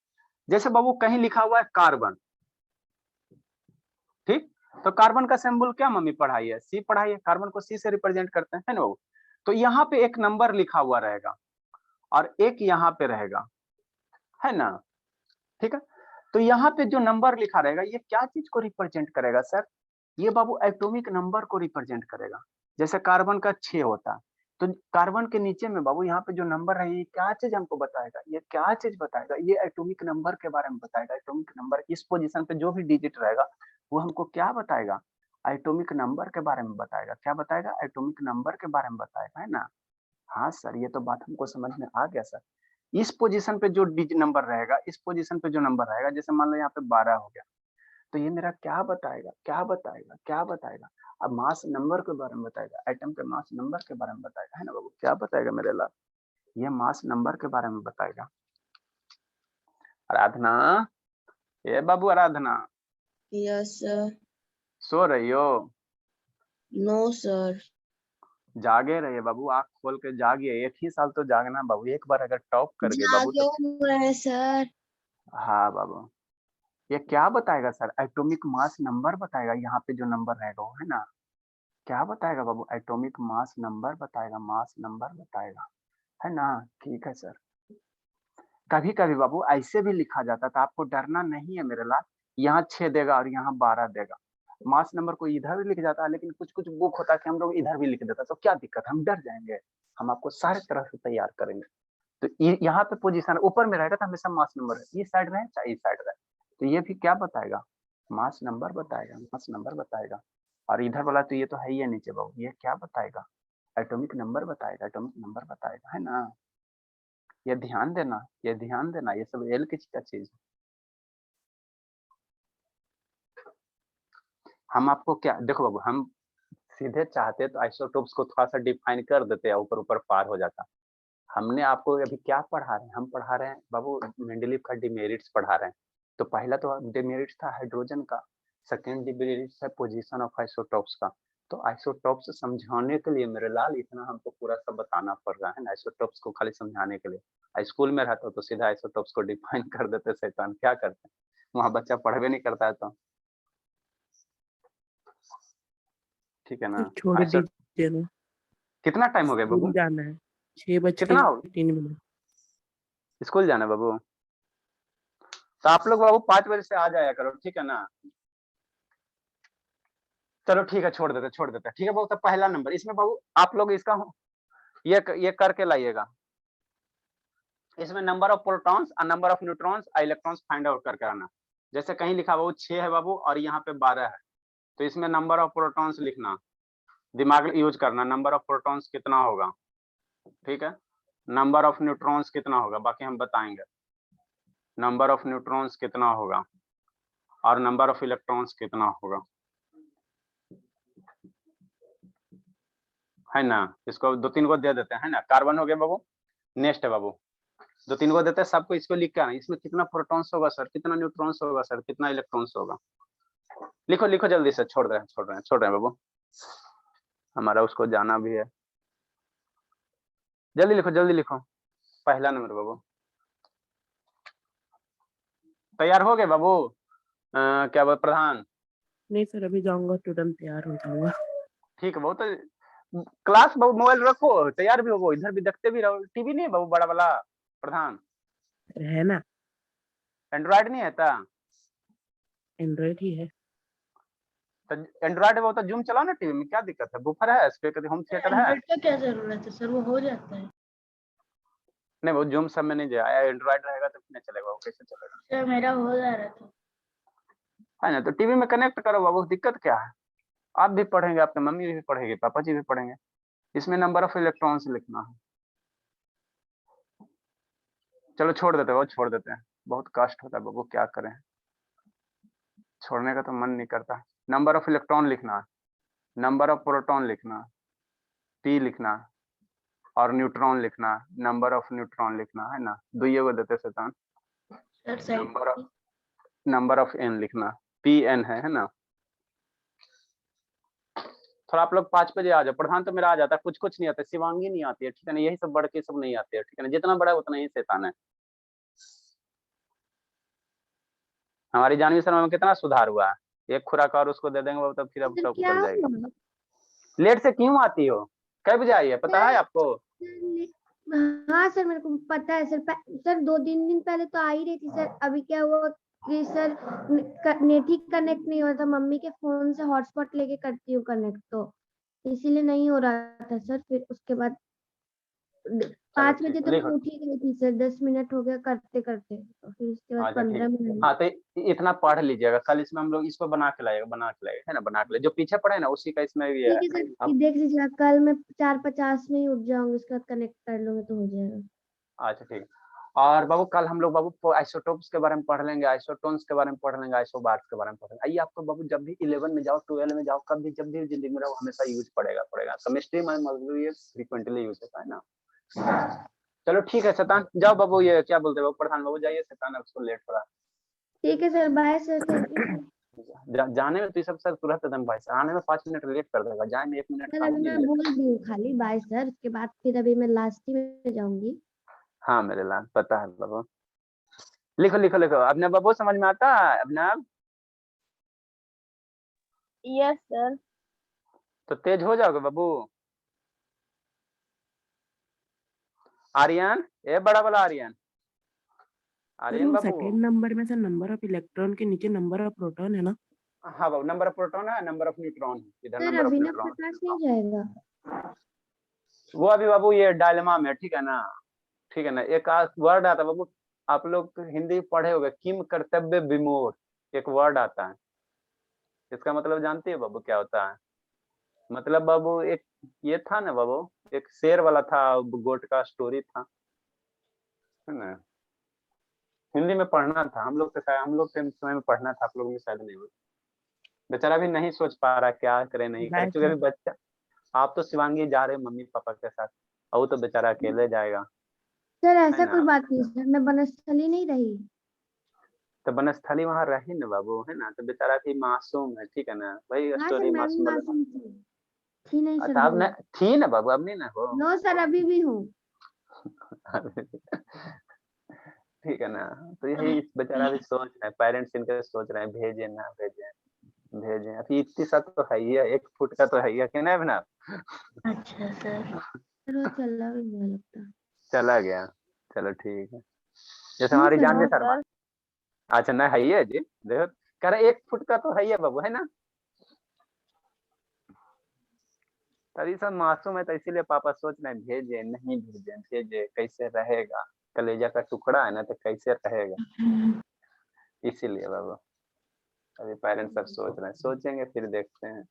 [SPEAKER 1] जैसे बाबू कहीं लिखा हुआ है कार्बन, ठीक, तो कार्बन का सिंबल क्या मम्मी पढ़ाई है, सी पढ़ाई है, कार्बन को सी से रिप्रेजेंट करते हैं, है ना बाबू। तो यहाँ पे एक नंबर लिखा हुआ रहेगा और एक यहाँ पे रहेगा, है ना, ठीक है। तो यहाँ पे जो नंबर लिखा रहेगा ये क्या चीज को रिप्रेजेंट करेगा सर, ये बाबू एटॉमिक नंबर को रिप्रेजेंट करेगा। जैसे कार्बन का 6 होता है, तो कार्बन के नीचे में बाबू यहाँ पे जो नंबर है ये क्या चीज हमको बताएगा, ये क्या चीज बताएगा, ये एटॉमिक नंबर के बारे में बताएगा। एटॉमिक नंबर इस पोजीशन पे जो भी डिजिट रहेगा वो हमको क्या बताएगा, एटॉमिक नंबर के बारे में बताएगा। क्या बताएगा, एटॉमिक नंबर के बारे में बताएगा, है ना। हाँ सर, ये तो बात हमको समझ में आ गया सर। इस पोजीशन पे जो डिजिट नंबर रहेगा, इस पोजीशन पे जो नंबर रहेगा, जैसे मान लो यहाँ पे 12 हो गया, तो ये मेरा क्या बताएगा, क्या बताएगा, क्या बताएगा। अब मास नंबर के बारे में बताएगा, एटम के मास नंबर के बारे में बताएगा, है ना बाबू, क्या बताएगा मेरे लाल, ये मास नंबर के बारे में बताएगा। आराधना, ये बाबू आराधना,
[SPEAKER 6] यस सर।
[SPEAKER 1] सो रही हो?
[SPEAKER 6] No sir.
[SPEAKER 1] जागे रहिए बाबू, आंख खोल के जागिए, 1 ही साल तो जागना बाबू, एक बार अगर टॉप कर गए बाबू तो।
[SPEAKER 6] जागे हुए सर।
[SPEAKER 1] हाँ बाबू, ये क्या बताएगा सर, एटॉमिक मास नंबर बताएगा, यहाँ पे जो नंबर रहेगा वो, है ना। क्या बताएगा बाबू, एटॉमिक मास नंबर बताएगा, मास नंबर बताएगा, है ना। ठीक है सर। कभी कभी बाबू ऐसे भी लिखा जाता था, आपको डरना नहीं है मेरे लाल, यहाँ 6 देगा और यहाँ 12 देगा, मास नंबर को इधर भी लिख जाता है, लेकिन कुछ कुछ बुक होता है कि हम लोग इधर भी लिख देता, तो क्या दिक्कत, हम डर जाएंगे, हम आपको सारे तरह से तैयार करेंगे। तो यहाँ पे पोजीशन ऊपर में रहेगा तो हमेशा मास नंबर है, इस साइड रहे चाहे इस साइड रहे, तो ये भी क्या बताएगा, मास नंबर बताएगा, मास नंबर बताएगा। और इधर वाला तो ये तो है ही है नीचे बाबू, ये क्या बताएगा, एटॉमिक नंबर बताएगा, एटॉमिक नंबर बताएगा, है ना। ये ध्यान देना, ये ध्यान देना, ये सब एल की चीज है। हम आपको क्या, देखो बाबू, हम सीधे चाहते तो आइसोटोप्स को थोड़ा सा डिफाइन कर देते हैं, ऊपर ऊपर पार हो जाता। हमने आपको अभी क्या पढ़ा रहे हैं, हम पढ़ा रहे हैं बाबू मेंडलीव का डिमेरिट्स पढ़ा रहे हैं। तो पहला तो डिमेरिट्स था हाइड्रोजन का, सेकेंड डिमेरिट्स है पोजीशन ऑफ आइसोटोप्स का। तो आइसोटोप्स समझाने के लिए मेरे लाल इतना हमको पूरा सब बताना पड़ रहा है ना, आइसोटोप्स को खाली समझाने के लिए। स्कूल में रहता तो सीधा आइसोटोप्स को डिफाइन कर देते, शैतान क्या करते हैं, वहाँ बच्चा पढ़वे नहीं करता है तो। ठीक है ना।
[SPEAKER 5] छोड़ दीजिए ना,
[SPEAKER 1] कितना टाइम हो गया बाबू,
[SPEAKER 5] स्कूल जाना है, 6
[SPEAKER 1] कितना हो,
[SPEAKER 5] 3
[SPEAKER 1] स्कूल जाना है बाबू। तो आप लोग बाबू 5 बजे से आ जाया करो, ठीक है ना। चलो ठीक है, छोड़ देते, ठीक है बाबू। तो पहला नंबर इसमें बाबू आप लोग इसका ये करके लाइएगा, इसमें नंबर ऑफ प्रोटॉन्स और नंबर ऑफ न्यूट्रॉन्स और इलेक्ट्रॉन्स फाइंड आउट करके आना। जैसे कहीं लिखा बाबू 6 है बाबू और यहाँ पे 12 है, तो इसमें नंबर ऑफ प्रोटॉन्स लिखना, दिमाग यूज करना, नंबर ऑफ प्रोटॉन्स कितना होगा, ठीक है। नंबर ऑफ न्यूट्रॉन्स कितना होगा बाकी हम बताएंगे, नंबर ऑफ न्यूट्रॉन्स कितना होगा और नंबर ऑफ इलेक्ट्रॉन्स कितना होगा, है ना। इसको 2-3 को दे देते हैं, है ना। कार्बन हो गया बाबू, नेक्स्ट है बाबू 2-3 को देते हैं सबको, इसको लिख के आना, इसमें कितना प्रोटॉन्स होगा सर, कितना न्यूट्रॉन्स होगा सर, कितना इलेक्ट्रॉन्स होगा, लिखो लिखो जल्दी से, छोड़ रहे हैं बाबू, हमारा उसको जाना भी है, जल्दी लिखो जल्दी लिखो। पहला नंबर बाबू। तैयार हो गए बाबू? क्या बात प्रधान?
[SPEAKER 5] नहीं सर, अभी जाऊंगा तुरंत तैयार हो जाऊंगा।
[SPEAKER 1] ठीक है बाबू, तो क्लास बाबू मोबाइल रखो, तैयार भी हो, इधर भी देखते भी रहो। टीवी नहीं है बाबू बड़ा वाला प्रधान?
[SPEAKER 5] है ना,
[SPEAKER 1] एंड्रॉइड नहीं है था?
[SPEAKER 5] एंड्रॉइड ही है।
[SPEAKER 1] तो एंड्रॉइड है वो, तो जूम चलाओ ना टीवी में, क्या दिक्कत है? बुफर है, स्पीकर, होम थिएटर है।
[SPEAKER 3] एंड्रॉइड का क्या जरूरत है सर, वो हो जाता है।
[SPEAKER 1] नहीं वो जूम सब में नहीं जाए, एंड्रॉइड रहेगा तो नहीं चलेगा, वो कैसे चलेगा?
[SPEAKER 3] सर मेरा हो जा रहा था।
[SPEAKER 1] है ना, तो टीवी में कनेक्ट करो बाबू, दिक्कत क्या है? आप भी पढ़ेंगे, आपके मम्मी भी पढ़ेगी, पापा जी भी पढ़ेंगे। इसमें नंबर ऑफ इलेक्ट्रॉन्स लिखना है। चलो छोड़ देते हो, छोड़ देते हैं, बहुत कष्ट होता है बाबू, क्या करें, छोड़ने का तो मन नहीं करता। नंबर ऑफ इलेक्ट्रॉन लिखना है, नंबर ऑफ प्रोटॉन लिखना, पी लिखना, और न्यूट्रॉन लिखना, नंबर ऑफ न्यूट्रॉन लिखना, है ना, दुइये को देते शैतान।
[SPEAKER 3] सर
[SPEAKER 1] नंबर ऑफ एन लिखना, पी एन है ना। थोड़ा आप लोग 5 बजे आ जाओ। प्रधान तो मेरा आ जाता है, कुछ कुछ नहीं आता, शिवांगी नहीं आती है, ठीक है ना, यही सब बढ़ के सब नहीं आते हैं, ठीक है ना, जितना बड़ा है उतना ही शैतान है। हमारी जानवी शर्मा में कितना सुधार हुआ है, एक खुराक और उसको दे देंगे तो फिर अब सब
[SPEAKER 3] क्या
[SPEAKER 1] कर जाएगा।
[SPEAKER 3] हुआ?
[SPEAKER 1] लेट से क्यों आती हो? कब बजे आई है पता है आपको?
[SPEAKER 3] हाँ सर मेरे को पता है सर। सर 2-3 दिन पहले तो आ ही रही थी सर। अभी क्या हुआ कि सर नेट ही कनेक्ट नहीं हो रहा था। मम्मी के फोन से हॉटस्पॉट लेके करती हूँ कनेक्ट, तो इसीलिए नहीं हो रहा था सर। फिर उसके बाद 5 बजे तो मैं उठ ही गई थी सर। 10 मिनट हो गया करते करते, और फिर उसके बाद 15 मिनट।
[SPEAKER 1] हाँ तो इतना पढ़ लीजिएगा, कल इसमें हम लोग इसको बना के लाएगा, है ना, बना के ले, जो पीछे पढ़े ना उसी का इसमें भी है।
[SPEAKER 3] ठीक है सर, देख लीजिएगा, कल मैं 4:50 में ही उठ जाऊंगी, उसके बाद कनेक्ट कर लूंगी तो हो जाएगा।
[SPEAKER 1] अच्छा ठीक। और बाबू कल हम लोग बाबू आइसोटोप्स के बारे में पढ़ लेंगे, आइसोटोन्स के बारे में पढ़ लेंगे, आइसोबार्स के बारे में पढ़ लेंगे। आइए आपको बाबू जब भी 11 में जाओ, 12 में जाओ, कब भी जब भी जिंदगी में रहो, हमेशा यूज पड़ेगा। केमिस्ट्री में ये फ्रीक्वेंटली यूज होता है ना। चलो ठीक है शैतान, जाओ बाबू, ये क्या बोलते हो प्रधान बाबू, जाइए, शैतान अब उसको लेट हो रहा है।
[SPEAKER 3] ठीक है sir, bye sir, thank you.
[SPEAKER 1] जाने में तो सब सर तुरंत एकदम भाई सर, आने में 5 मिनट लेट कर देगा, जाने में 1 मिनट
[SPEAKER 3] सर अभी मैं बोल दी हूँ खाली बाय सर, उसके बाद फिर अभी मैं लास्ट ही में जाऊंगी।
[SPEAKER 1] हाँ मेरे लाल पता है बाबू, लिखो लिखो लिखो। अभिनव बाबू समझ में आता है? अभिनव?
[SPEAKER 3] Yes sir.
[SPEAKER 1] तो तेज हो जाओगे बाबू। आर्यन, ए बड़ा वाला आर्यन, आर्यन बाबू।
[SPEAKER 5] सेकंड नंबर में सर नंबर ऑफ इलेक्ट्रॉन के नीचे नंबर ऑफ प्रोटॉन है ना?
[SPEAKER 1] हाँ बाबू, नंबर ऑफ प्रोटॉन है, नंबर ऑफ न्यूट्रॉन इधर,
[SPEAKER 3] sir
[SPEAKER 1] number of
[SPEAKER 3] Abhinav
[SPEAKER 1] neutron.
[SPEAKER 3] Prakash नहीं जाएगा?
[SPEAKER 1] वो अभी बाबू ये डायलेमा में, ठीक है ना, ठीक है ना। एक वर्ड आता है बाबू, आप लोग तो हिंदी पढ़े होंगे, किम कर्तव्य विमोर, एक वर्ड आता है, इसका मतलब जानते हो बाबू क्या होता है? मतलब बाबू एक ये था ना बाबू, एक शेर वाला था, गोट का स्टोरी था, है ना। हिंदी में पढ़ना था हम लोग, तो हम लोग के समय में पढ़ना था, आप लोग में शायद नहीं हुआ। बेचारा भी नहीं सोच पा रहा क्या करे नहीं करे, क्योंकि अभी बच्चा, आप तो शिवांगी जा रहे मम्मी पापा के साथ, और वो तो बेचारा अकेले जाएगा।
[SPEAKER 3] सर ऐसा कोई बात नहीं सर, मैं बनस्थली नहीं रही।
[SPEAKER 1] तो बनस्थली वहां रही ना बाबू, है ना, तो बेचारा भी मासूम है, ठीक है ना भाई,
[SPEAKER 3] हाँ
[SPEAKER 1] स्टोरी
[SPEAKER 3] सर, मैं भी
[SPEAKER 1] मासूम वाला।
[SPEAKER 3] मासूम थी नहीं सर।
[SPEAKER 1] अच्छा अब थी ना बाबू, अब नहीं ना हो।
[SPEAKER 3] नो सर, अभी भी हूँ।
[SPEAKER 1] ठीक है ना, तो यही बेचारा भी सोच रहे हैं, पेरेंट्स इनके सोच रहे हैं भेजे ना भेजे, भेजे। अभी इतनी सा तो है ही है, 1 फुट का तो है ही है कि नहीं ना।
[SPEAKER 3] अच्छा सर, वो चला भी नहीं लगता।
[SPEAKER 1] चला गया, चलो ठीक है। जैसे हमारी जानवी शर्मा, अच्छा ना है ही है जी, देखो कह रहे 1 फुट का तो है ही है बाबू, है ना। तभी सब मासूम है, तो इसीलिए पापा सोच रहे हैं भेजे नहीं भेजे, भेजे कैसे रहेगा, कलेजा का टुकड़ा है ना, तो कैसे रहेगा, इसीलिए बाबू अभी पेरेंट्स सब सोच रहे हैं, सोचेंगे फिर देखते हैं।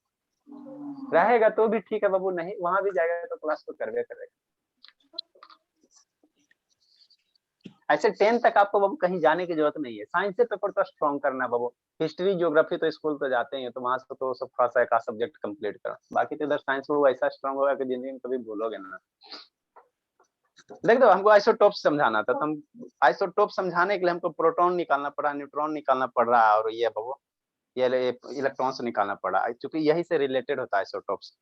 [SPEAKER 1] रहेगा तो भी ठीक है बाबू, नहीं वहां भी जाएगा तो क्लास तो करवे करेगा। ऐसे 10 तक आपको बाबू कहीं जाने की जरूरत नहीं है, साइंस से पेपर तो स्ट्रॉन्ग करना है बाबू। हिस्ट्री ज्योग्राफी तो स्कूल तो जाते हैं, तो वहां से तो सब थोड़ा सा एक सब्जेक्ट कंप्लीट करो, बाकी तो इधर साइंस वो ऐसा स्ट्रॉन्ग होगा कि जिंदगी में कभी भूलोगे ना। देख दो, हमको आइसोटोप समझाना था, तो हम आइसोटोप समझाने के लिए हमको प्रोटॉन निकालना पड़ा, न्यूट्रॉन निकालना पड़ रहा है, और ये बाबू ये इलेक्ट्रॉन से निकालना पड़ा, क्योंकि यही से रिलेटेड होता है आइसोटोप्स।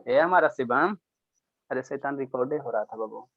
[SPEAKER 1] ये हमारा शिवम, अरे शैतान रिकॉर्ड हो रहा था बाबू।